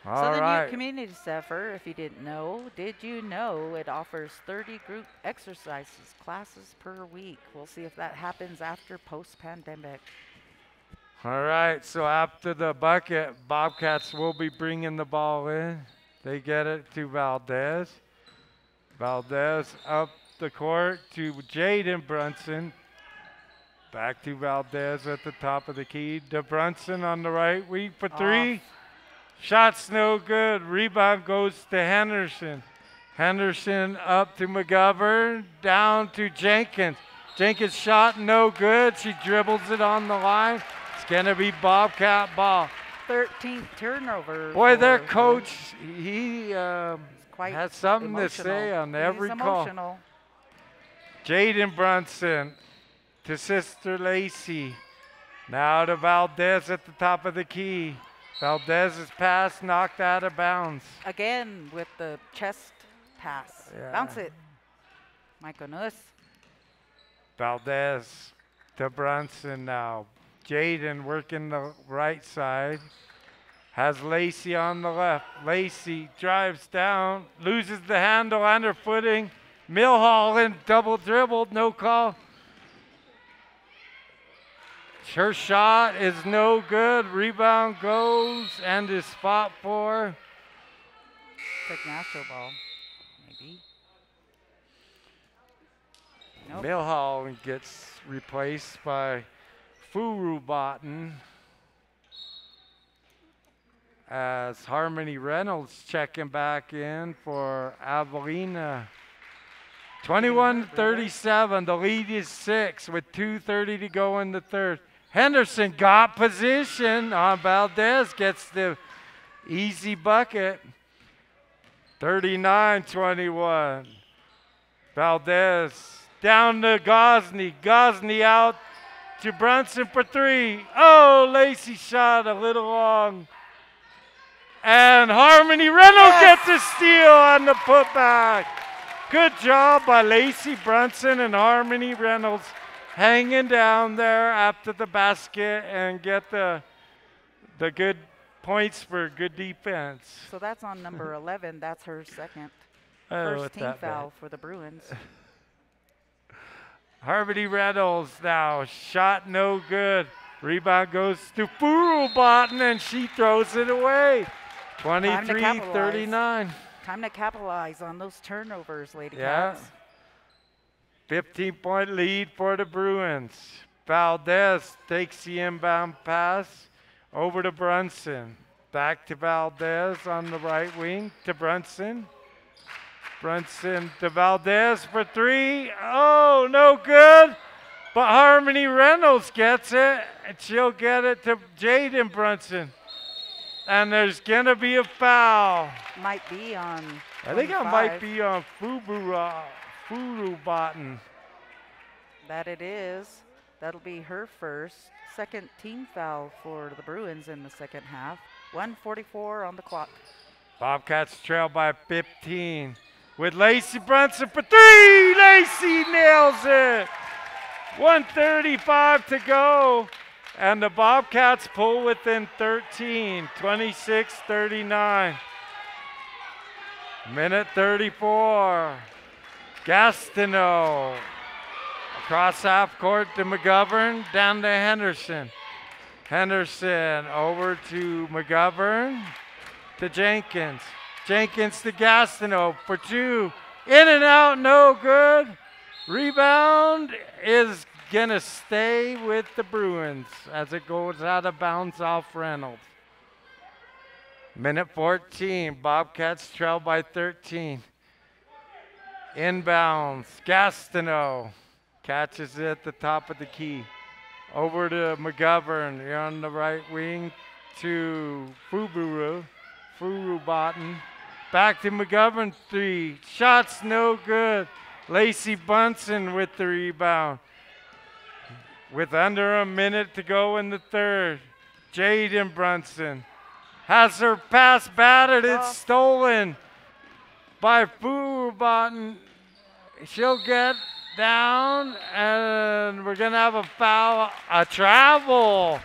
Southern Youth Community Center, if you didn't know, did you know it offers 30 group exercises, classes per week? We'll see if that happens after post-pandemic. All right, so after the bucket, Bobcats will be bringing the ball in. They get it to Valdez. Valdez up the court to Jaden Brunson. Back to Valdez at the top of the key. To Brunson on the right wing for three. Shot's no good. Rebound goes to Henderson. Henderson up to McGovern. Down to Jenkins. Jenkins shot no good. She dribbles it on the line. It's going to be Bobcat ball. 13th turnover. Boy, their coach, he has something to say on every call. Jaden Brunson to Sister Lacey. Now to Valdez at the top of the key. Valdez's pass knocked out of bounds. Again with the chest pass. Yeah. Bounce it. My goodness. Valdez to Brunson now. Jaden working the right side. Has Lacey on the left. Lacey drives down, loses the handle, underfooting. Milholland double dribbled, no call. Her shot is no good. Rebound goes and is spot for. Ignacio ball, maybe. Nope. Milholland gets replaced by Furubaten as Harmony Reynolds checking back in for Avelina. 21-37, the lead is 6 with 2:30 to go in the third. Henderson got position on Valdez, gets the easy bucket. 39-21. Valdez down to Gosney. Gosney out to Brunson for 3. Oh, Lacey shot a little long. And Harmony Reynolds gets a steal on the putback. Good job by Lacey Brunson and Harmony Reynolds hanging down there after the basket and get the good points for good defense. So that's on number 11. That's her second. Oh, First team foul for the Bruins. Harmony Reynolds now, shot no good. Rebound goes to Furubaten and she throws it away. 23-39. Time to capitalize on those turnovers, LadyCats. Yeah. 15-point lead for the Bruins. Valdez takes the inbound pass over to Brunson. Back to Valdez on the right wing to Brunson. Brunson to Valdez for 3. Oh, no good. But Harmony Reynolds gets it, and she'll get it to Jaden Brunson. And there's going to be a foul. Might be on I think it might be on Furubaten. That it is. That'll be her first. Second team foul for the Bruins in the second half. 1:44 on the clock. Bobcats trail by 15 with Lacey Brunson for 3. Lacey nails it. 1:35 to go. And the Bobcats pull within 13, 26-39. Minute 34. Gastineau. Across half court to McGovern, down to Henderson. Henderson over to McGovern, to Jenkins. Jenkins to Gastineau for 2. In and out, no good. Rebound is going to stay with the Bruins as it goes out of bounds off Reynolds. Minute 14, Bobcats trail by 13. Inbounds, Gastineau catches it at the top of the key. Over to McGovern, you're on the right wing to Furubaten. Back to McGovern, 3. Shots no good. Lacey Brunson with the rebound. With under a minute to go in the third, Jaden Brunson has her pass battered. It's stolen by Furubaten. She'll get down, and we're going to have a foul, a travel.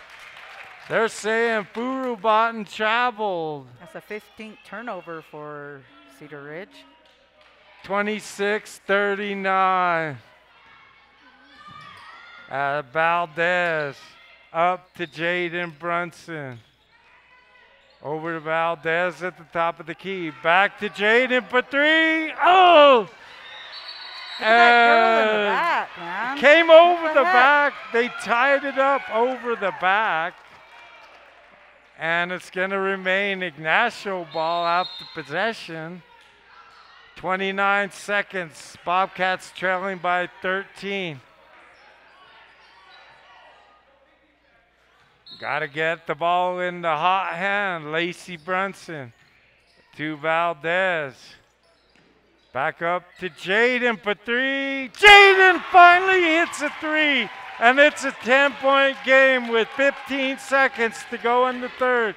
They're saying Furubaten traveled. That's a 15th turnover for Cedaredge. 26-39. Valdez up to Jaden Brunson. Over to Valdez at the top of the key. Back to Jaden for 3. Oh! Look at that girl in the back, man. Came over the back. They tied it up over the back. And it's going to remain Ignacio ball after possession. 29 seconds. Bobcats trailing by 13. Got to get the ball in the hot hand. Lacey Brunson to Valdez. Back up to Jaden for 3. Jaden finally hits a 3. And it's a 10-point game with 15 seconds to go in the third.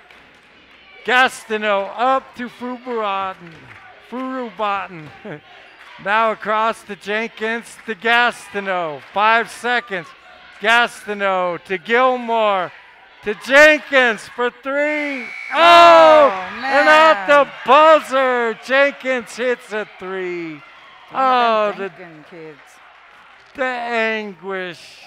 Gastineau up to Furubaten. Now across to Jenkins to Gastineau. 5 seconds. Gastineau to Gilmore to Jenkins for 3. Oh, and at the buzzer, Jenkins hits a 3. Oh, the kids. The anguish.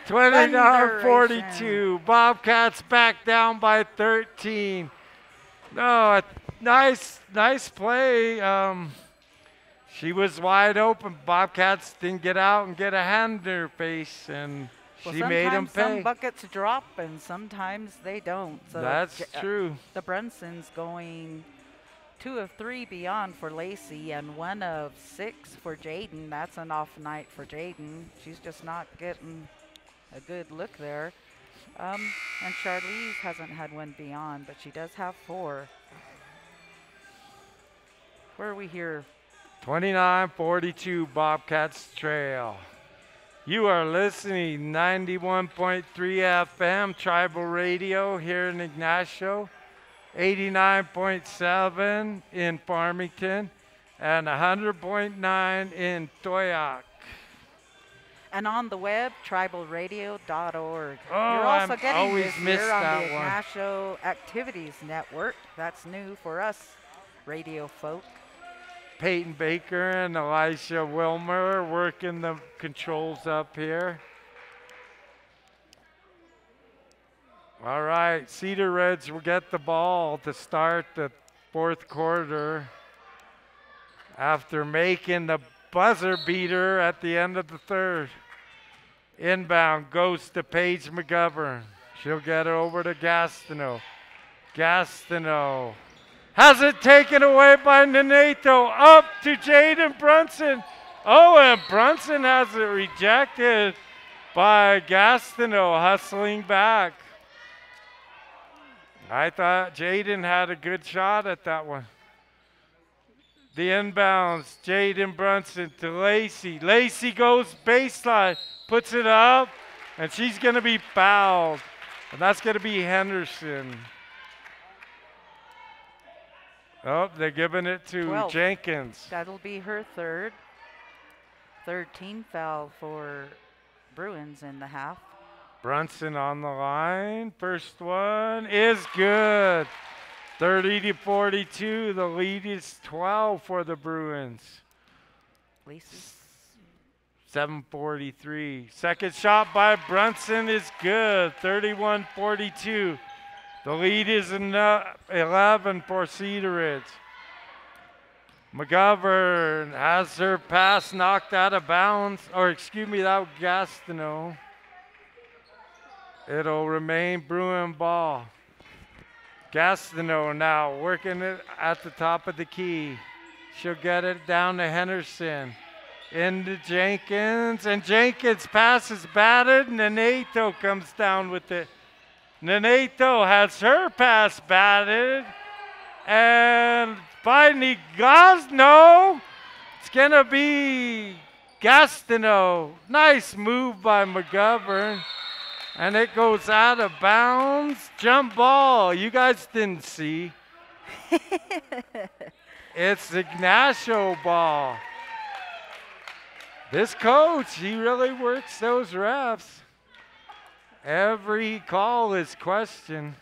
29-42. Bobcats back down by 13. Oh, nice play. She was wide open. Bobcats didn't get out and get a hand in her face, and she made them pay. Some buckets drop, and sometimes they don't. So that's true. The Brunsons going 2 of 3 beyond for Lacey and 1 of 6 for Jaden. That's an off night for Jaden. She's just not getting a good look there. And Charlize hasn't had 1 beyond, but she does have 4. Where are we here? 29-42 Bobcats trail. You are listening 91.3 FM Tribal Radio here in Ignacio. 89.7 in Farmington, and 100.9 in Toyac. And on the web, tribalradio.org. Oh, you're also I've getting always this missed here on that the Ignacio Activities Network. That's new for us, radio folk. Peyton Baker and Elisha Wilmer working the controls up here. All right, Cedaredge will get the ball to start the 4th quarter after making the buzzer beater at the end of the 3rd. Inbound goes to Paige McGovern. She'll get it over to Gastineau. Gastineau has it taken away by Nenato. Up to Jaden Brunson. Oh, and Brunson has it rejected by Gastineau, hustling back. I thought Jaden had a good shot at that one. The inbounds, Jaden Brunson to Lacey. Lacey goes baseline, puts it up, and she's going to be fouled. And that's going to be Henderson. Oh, they're giving it to 12. Jenkins. That'll be her 3rd. 13 foul for Bruins in the half. Brunson on the line. First one is good. 30-42. The lead is 12 for the Bruins. Lacey. 7:43. Second shot by Brunson is good. 31-42. The lead is 11 for Cedaredge. McGovern has her pass knocked out of bounds. Or excuse me, that was Gastineau. It'll remain Bruin ball. Gastineau now working it at the top of the key. She'll get it down to Henderson. Into Jenkins, and Jenkins passes batted, and Nenato comes down with it. Nenato has her pass batted, and by Nigazno, it's gonna be Gastineau. Nice move by McGovern. And it goes out of bounds. Jump ball. You guys didn't see. It's Ignacio ball. This coach, he really works those refs. Every call is questioned.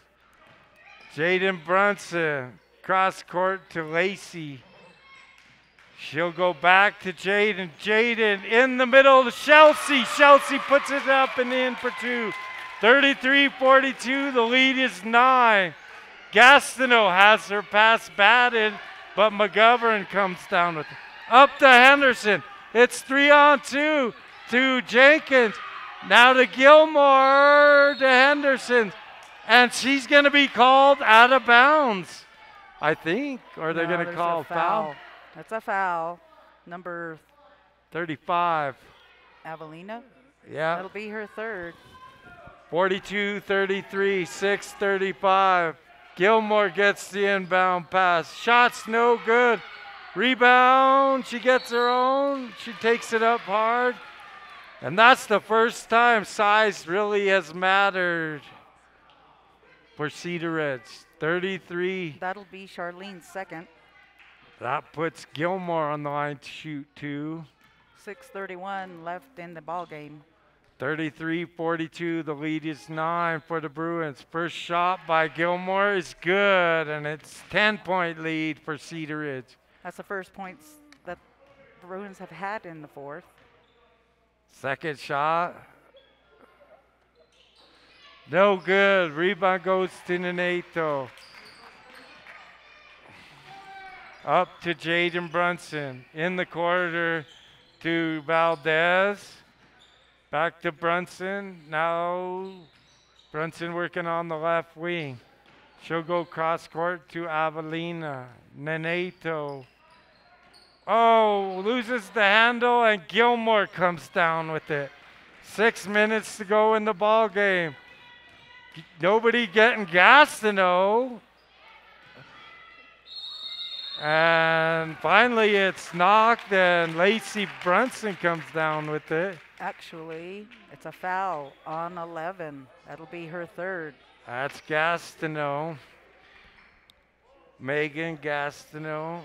Jaden Brunson, cross court to Lacey. She'll go back to Jaden. Jaden in the middle to Chelsea. Chelsea puts it up and in for 2. 33-42, the lead is 9. Gastineau has her pass batted, but McGovern comes down with it. Up to Henderson. It's 3-on-2 to Jenkins. Now to Gilmore to Henderson. And she's going to be called out of bounds, I think. Or they're going to call a foul. That's a foul. Number 35. Avelina? Yeah. That'll be her 3rd. 42-33, 6:35. Gilmore gets the inbound pass. Shot's no good. Rebound. She gets her own. She takes it up hard. And that's the first time size really has mattered for Cedaredge. 33. That'll be Charlene's 2nd. That puts Gilmore on the line to shoot 2. 6:31 left in the ball game. 33-42, the lead is 9 for the Bruins. First shot by Gilmore is good, and it's 10-point lead for Cedaredge. That's the first points that the Bruins have had in the fourth. Second shot. No good. Rebound goes to Nenato. Up to Jaden Brunson. In the corridor to Valdez. Back to Brunson. Now Brunson working on the left wing. She'll go cross court to Avelina. Nenato. Oh, loses the handle, and Gilmore comes down with it. 6 minutes to go in the ball game. Nobody getting Gastineau. And finally it's knocked, and Lacey Brunson comes down with it. Actually, it's a foul on 11. That'll be her third. That's Gastineau. Megan Gastineau.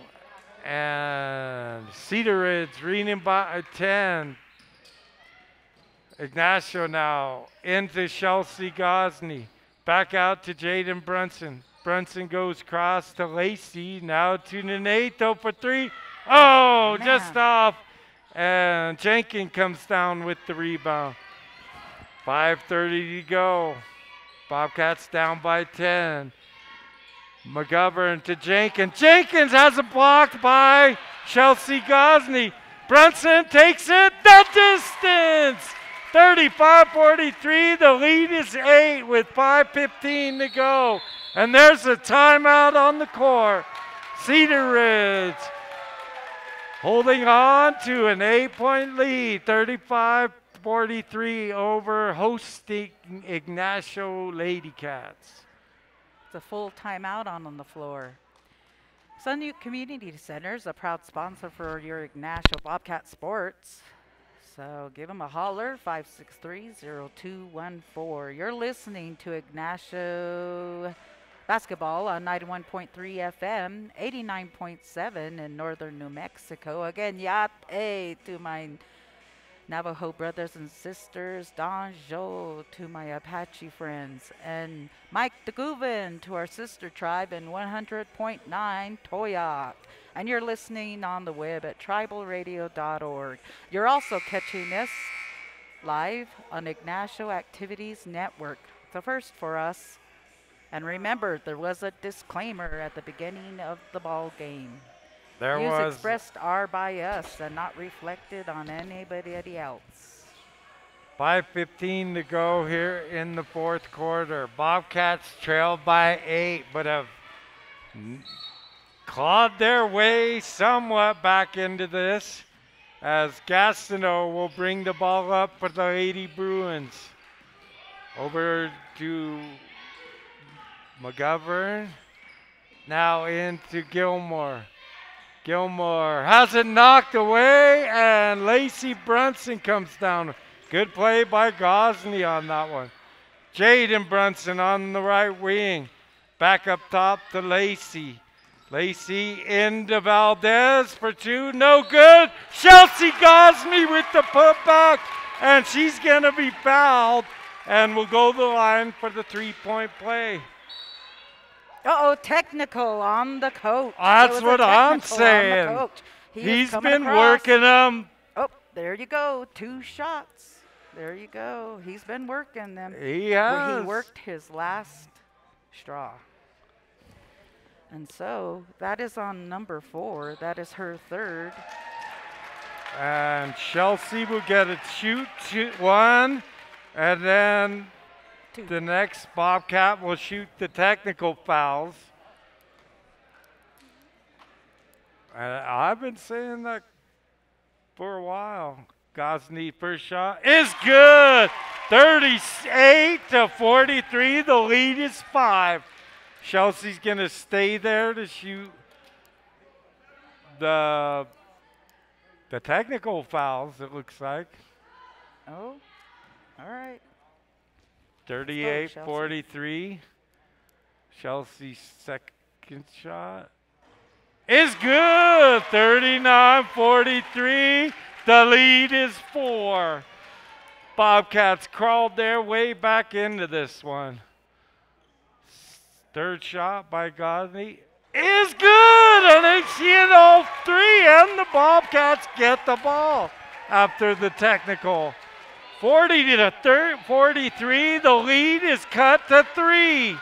And Cedaredge reading by 10. Ignacio now into Chelsea Gosney. Back out to Jaden Brunson. Brunson goes cross to Lacey. Now to Nenato for 3. Oh, Man. just off. And Jenkins comes down with the rebound. 5:30 to go. Bobcats down by 10. McGovern to Jenkins. Jenkins has it blocked by Chelsea Gosney. Brunson takes it the distance. 35-43. The lead is 8 with 5:15 to go. And there's a timeout on the court. Cedaredge holding on to an 8-point lead. 35-43 over hosting Ignacio LadyCats. It's a full timeout on the floor. Sunute Community Center is a proud sponsor for your Ignacio Bobcat sports. So give them a holler, 563-0214. You're listening to Ignacio basketball on 91.3 FM, 89.7 in northern New Mexico. Again, yape to my Navajo brothers and sisters, Don Jo to my Apache friends, and Mike DeGuven to our sister tribe in 100.9 Toyac. And you're listening on the web at tribalradio.org. You're also catching us live on Ignacio Activities Network. It's a first for us. And remember, there was a disclaimer at the beginning of the ball game. Views expressed are by us and not reflected on anybody else. 5:15 to go here in the fourth quarter. Bobcats trailed by 8, but have clawed their way somewhat back into this, as Gastineau will bring the ball up for the Lady Bruins. Over to McGovern. Now into Gilmore. Gilmore has it knocked away, and Lacey Brunson comes down. Good play by Gosney on that one. Jaden Brunson on the right wing. Back up top to Lacey. Lacey into Valdez for 2. No good. Chelsea Gosney with the putback, and she's going to be fouled and will go to the line for the 3-point play. Uh-oh, technical on the coach. That's what I'm saying. He's been working them. Oh, there you go. 2 shots. There you go. He's been working them. He has. He worked his last straw. And so that is on number 4. That is her third. And Chelsea will get a shoot 1, and then 2. The next Bobcat will shoot the technical fouls. And I've been saying that for a while. Gosney first shot is good. 38-43. The lead is 5. Chelsea's going to stay there to shoot the technical fouls, it looks like. Oh, all right. 38-43. Chelsea's second shot is good. 39-43. The lead is 4. Bobcats crawled their way back into this one. Third shot by Gosney is good, and they hit all 3, and the Bobcats get the ball after the technical. 40-43, the lead is cut to 3.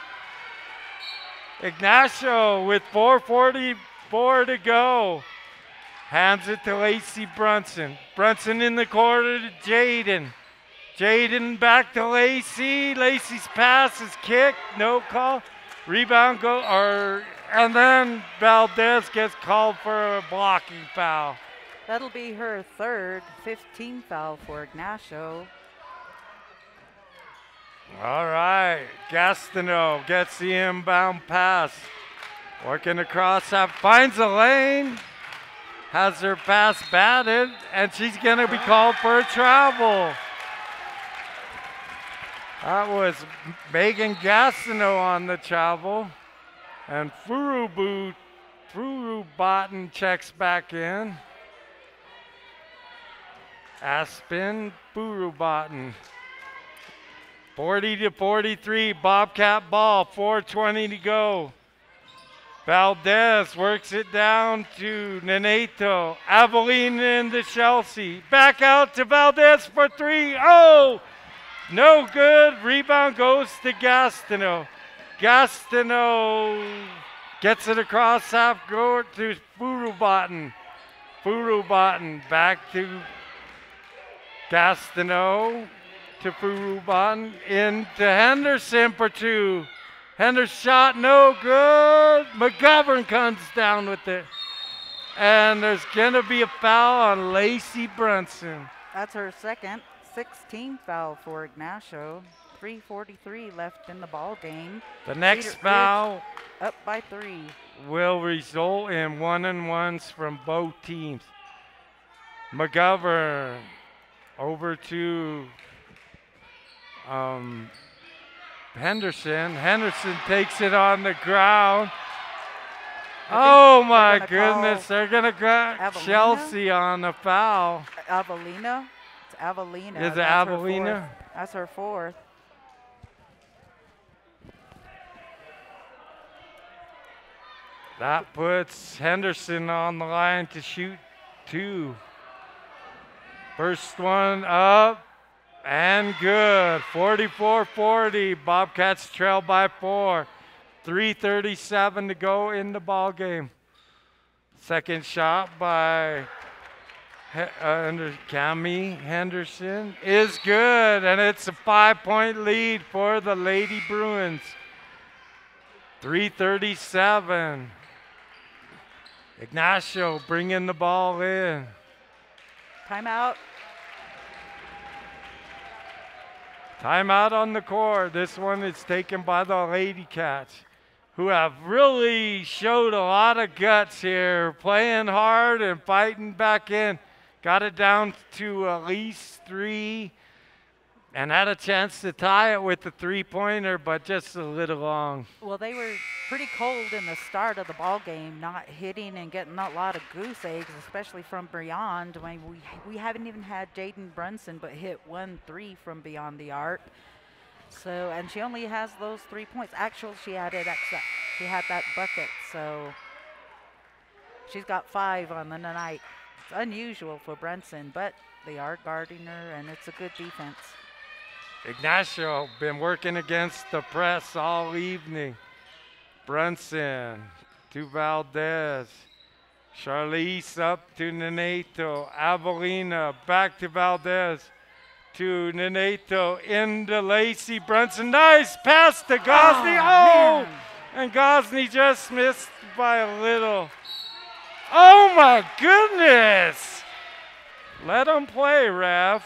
Ignacio with 4:44 to go. Hands it to Lacey Brunson. Brunson in the corner to Jaden. Jaden back to Lacey. Lacey's pass is kicked, no call. Rebound and then Valdez gets called for a blocking foul. That'll be her third 15 foul for Ignacio. All right, Gastineau gets the inbound pass. Working across, finds a lane, has her pass batted, and she's going to be called for a travel. That was Megan Gastineau on the travel. And Furubaten checks back in. Aspen Furubaten. 40-43, Bobcat ball, 4:20 to go. Valdez works it down to Neneto. Avelina into Chelsea. Back out to Valdez for 3. Oh, no good. Rebound goes to Gastineau. Gastineau gets it across half court to Furubaten. Furubaten back to Gastineau. To Furubaten into Henderson for 2. Henderson shot no good. McGovern comes down with it. And there's going to be a foul on Lacey Brunson. That's her second 16th foul for Ignacio. 3:43 left in the ball game. The next foul up by 3 will result in 1-and-1s from both teams. McGovern over to Henderson. Henderson takes it on the ground. Oh my goodness, they're going to grab Chelsea on a foul. Avelina? It's Avelina. Is it Avelina? That's her 4th. That puts Henderson on the line to shoot 2. First one up. And good. 44-40. Bobcats trail by 4. 3:37 to go in the ball game. Second shot by Cami Henderson is good, and it's a 5-point lead for the Lady Bruins. 3:37. Ignacio bringing the ball in. Timeout. Timeout on the court. This one is taken by the LadyCats, who have really showed a lot of guts here, playing hard and fighting back in. Got it down to at least 3 and had a chance to tie it with the 3-pointer, but just a little long. Well, they were pretty cold in the start of the ball game, not hitting and getting a lot of goose eggs, especially from beyond. When we haven't even had Jaden Brunson but hit 1 3 from beyond the arc. So, and she only has those 3 points. Actually, she had that bucket, so she's got 5 on the night. It's unusual for Brunson, but they are guarding her, and it's a good defense. Ignacio been working against the press all evening. Brunson to Valdez. Charlize up to Neneto. Avelina back to Valdez. To Neneto into Lacey Brunson. Nice pass to Gosney. Oh, and Gosney just missed by a little. Oh my goodness. Let him play, ref.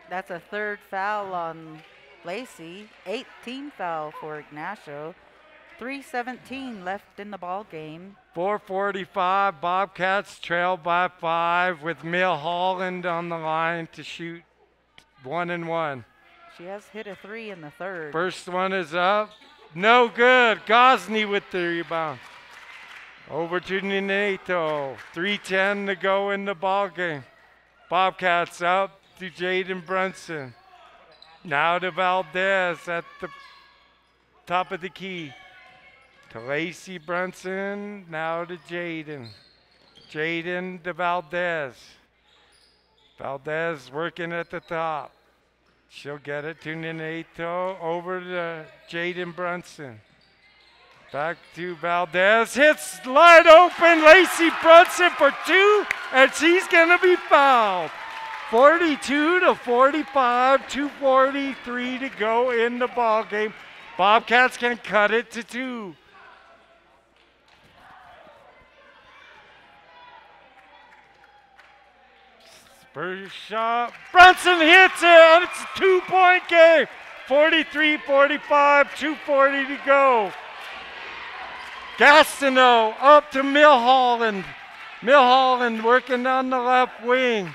That's a 3rd foul on Lacey. 18th foul for Ignacio. 3:17 left in the ball game. 4:45. Bobcats trail by 5 with Mill Holland on the line to shoot 1-and-1. She has hit a 3 in the 3rd. First one is up. No good. Gosney with the rebound. Over to Nenato. 3:10 to go in the ball game. Bobcats up to Jaden Brunson. Now to Valdez at the top of the key. To Lacey Brunson. Now to Jaden. Jaden to Valdez. Valdez working at the top. She'll get it to Nenato. Over to Jaden Brunson. Back to Valdez. Hits wide open. Lacey Brunson for 2, and she's going to be fouled. 42 to 45, 2:43 to go in the ball game. Bobcats can cut it to 2. First shot. Brunson hits it, and it's a 2-point game. 43-45, 2:40 to go. Gastineau up to Milholland. Milholland working on the left wing.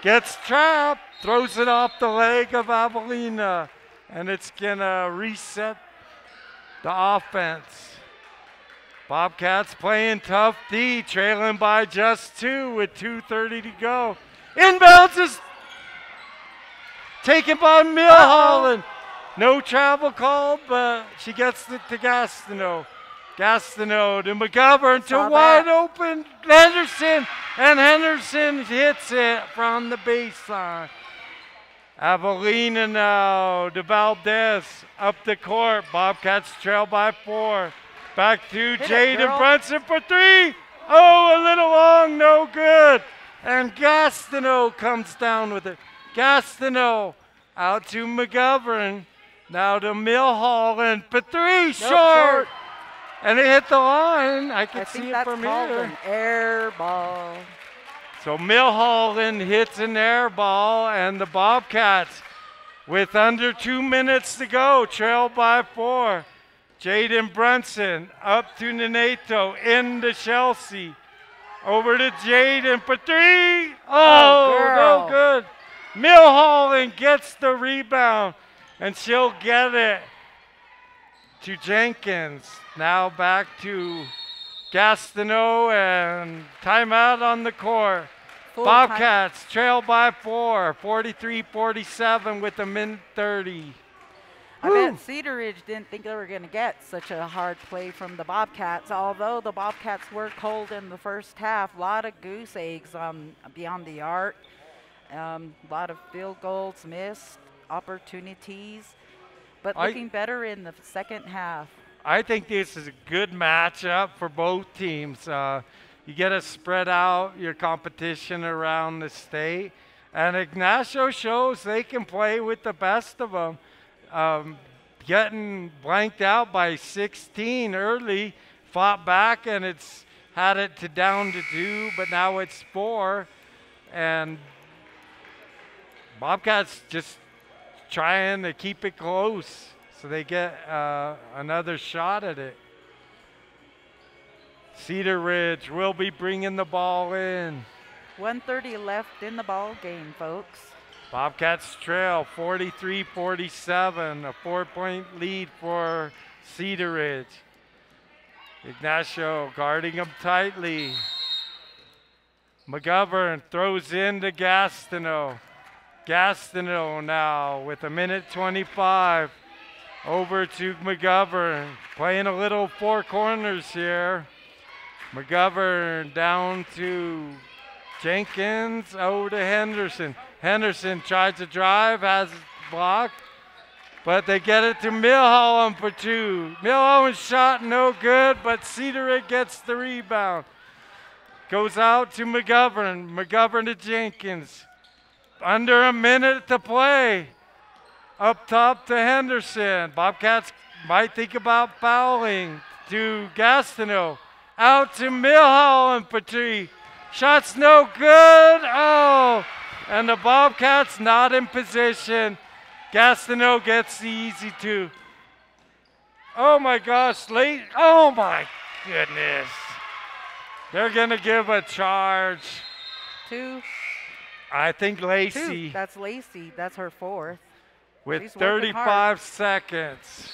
Gets trapped, throws it off the leg of Avelina, and it's going to reset the offense. Bobcats playing tough D, trailing by just 2 with 2:30 to go. Inbounds is taken by Milholland. No travel called, but she gets it to Gastineau. Gastineau to McGovern to wide open Henderson, and Henderson hits it from the baseline. Avelina now to Valdez up the court. Bobcats trail by 4. Back to Jaden Brunson for 3. Oh, a little long, no good. And Gastineau comes down with it. Gastineau out to McGovern. Now to Milholland for 3, short. And it hit the line. I can see it from here. I think that's called an air ball. So Milholland hits an air ball, and the Bobcats, with under 2 minutes to go, trail by 4. Jaden Brunson up to Nenato, into Chelsea. Over to Jaden for 3. Oh, no good. Milholland gets the rebound, and she'll get it to Jenkins. Now back to Gastineau, and timeout on the court. Bobcats trail by 4, 43-47 with a minute 30. I bet Cedaredge didn't think they were going to get such a hard play from the Bobcats, although the Bobcats were cold in the first half. A lot of goose eggs beyond the arc, a lot of field goals missed, opportunities, but looking better in the second half. I think this is a good matchup for both teams. You get to spread out your competition around the state. And Ignacio shows they can play with the best of them. Getting blanked out by 16 early, fought back, and it's had it to down to 2, but now it's 4. And Bobcats just trying to keep it close so they get another shot at it. Cedaredge will be bringing the ball in. 1:30 left in the ball game, folks. Bobcats trail 43-47, a 4-point lead for Cedaredge. Ignacio guarding him tightly. McGovern throws into Gastineau. Gastineau now with a minute 25. Over to McGovern, playing a little 4 corners here. McGovern down to Jenkins, over to Henderson. Henderson tries to drive, has blocked, but they get it to Milholland for 2. Milholland's shot no good, but Cedaredge gets the rebound. Goes out to McGovern. McGovern to Jenkins. Under a minute to play. Up top to Henderson. Bobcats might think about fouling. To Gastineau. Out to Milholland for 3. Shot's no good. Oh, and the Bobcats not in position. Gastineau gets the easy 2. Oh my gosh, late. Oh my goodness. They're going to give a charge. 2. I think Lacey. 2. That's Lacey. That's her 4th. With 35 seconds.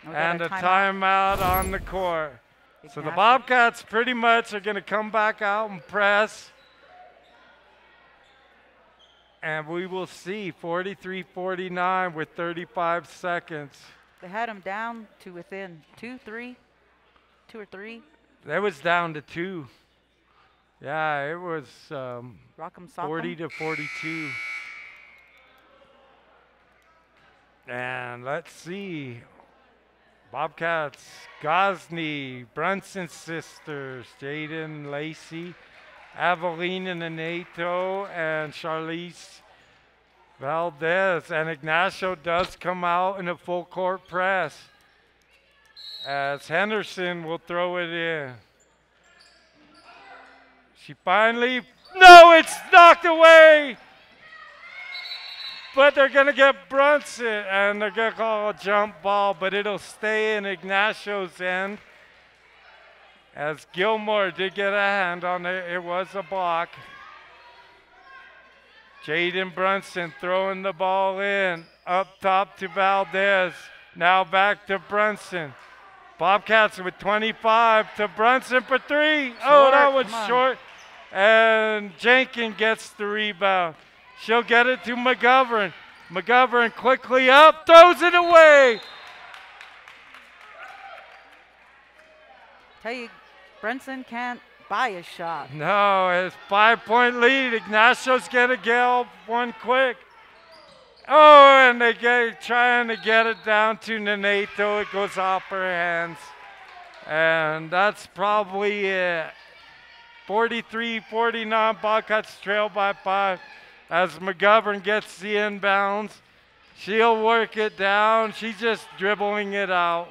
And a timeout on the court. So the Bobcats pretty much are going to come back out and press. And we will see 43-49 with 35 seconds. They had them down to within 2 or 3. That was down to 2. Yeah, it was 40-42. And let's see. Bobcats, Gosney, Brunson sisters, Jaden, Lacey, Avelina Nenato, and Charlize Valdez. And Ignacio does come out in a full court press as Henderson will throw it in. She finally, no, it's knocked away. But they're going to get Brunson, and they're going to call a jump ball, but it'll stay in Ignacio's end. As Gilmore did get a hand on it, it was a block. Jaden Brunson throwing the ball in, up top to Valdez. Now back to Brunson. Bobcats with 25 to Brunson for 3. Oh, that was short. And Jenkins gets the rebound. She'll get it to McGovern. McGovern quickly up, throws it away. Tell you, Brunson can't buy a shot. No, it's 5-point lead. Ignacio's gonna get one quick. Oh, and trying to get it down to Nenato. It goes off her hands. And that's probably it. 43-49, Bobcats trail by 5. As McGovern gets the inbounds, she'll work it down. She's just dribbling it out.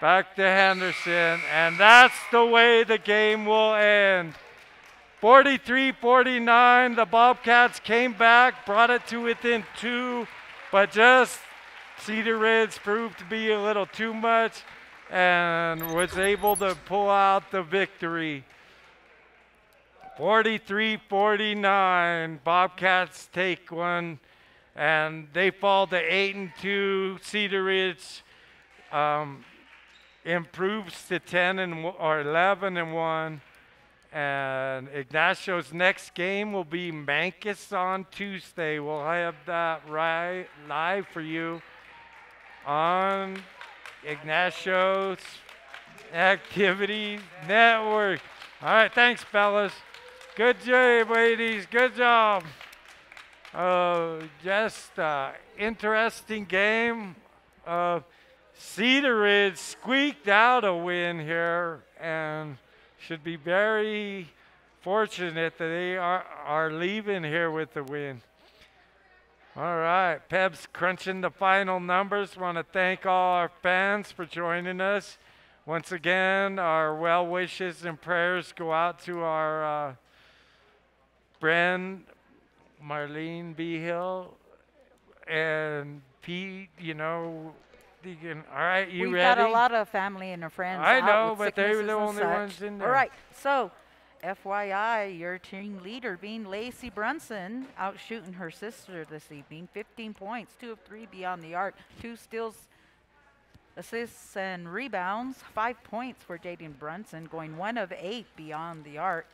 Back to Henderson, and that's the way the game will end. 43-49, the Bobcats came back, brought it to within 2, but just Cedaredge proved to be a little too much and was able to pull out the victory. 43-49, Bobcats take one, and they fall to 8-2. Cedaredge improves to 11-1, and Ignacio's next game will be Mancus on Tuesday. We'll have that live for you on Ignacio's Activity Network. All right, thanks, fellas. Good job, ladies. Good job. Just interesting game. Cedaredge squeaked out a win here and should be very fortunate that they are leaving here with the win. All right, Peb's crunching the final numbers. Want to thank all our fans for joining us. Once again, our well wishes and prayers go out to our friend Marlene Behill and Pete, all right, you We've ready? got a lot of family and friends. I know, out with but they were the sicknesses only and ones such. in there. All right, so FYI, your team leader being Lacey Brunson, out shooting her sister this evening. 15 points, 2 of 3 beyond the arc, 2 steals, assists, and rebounds. 5 points for Jaden Brunson, going 1 of 8 beyond the arc.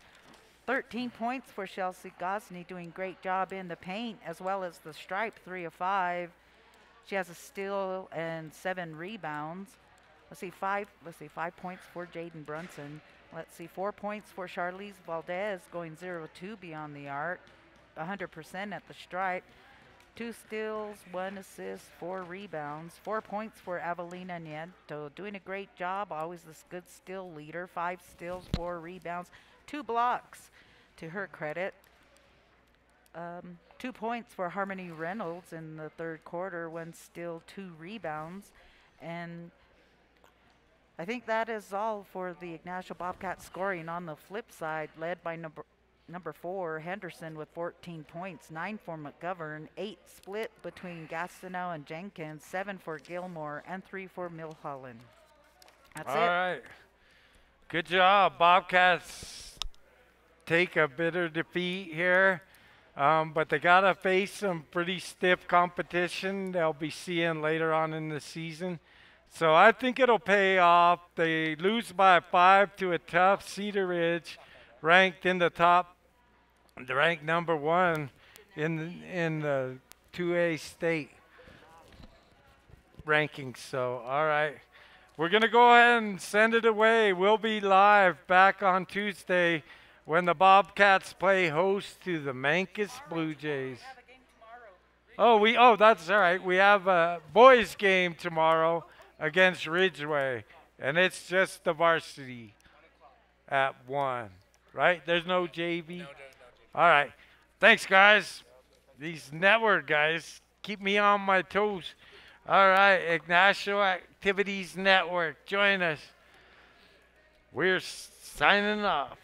13 points for Chelsea Gosney, doing great job in the paint as well as the stripe, 3 of 5. She has a steal and 7 rebounds. Let's see, 5 points for Jaden Brunson. Let's see, 4 points for Charlize Valdez, going 0 of 2 beyond the arc, 100% at the stripe. 2 steals, 1 assist, 4 rebounds. 4 points for Avelina Nieto, doing a great job, always this good steal leader. 5 steals, 4 rebounds, 2 blocks to her credit. 2 points for Harmony Reynolds in the 3rd quarter, 1 steal, 2 rebounds. And I think that is all for the Ignacio Bobcats scoring. On the flip side, led by number 4, Henderson, with 14 points, 9 for McGovern, 8 split between Gastineau and Jenkins, 7 for Gilmore, and 3 for Milholland. That's it. All right. Good job. Bobcats take a bitter defeat here, but they got to face some pretty stiff competition they'll be seeing later on in the season. So I think it'll pay off. They lose by 5 to a tough Cedaredge, ranked in the top, ranked number 1 in the 2A state rankings. So, all right. We're going to go ahead and send it away. We'll be live back on Tuesday when the Bobcats play host to the Mancus Blue Jays. Oh, that's all right. We have a boys game tomorrow against Ridgeway, and it's just the varsity at 1, right? There's no JV? No. All right. Thanks, guys. These network guys keep me on my toes. All right, Ignacio Activities Network, join us. We're signing off.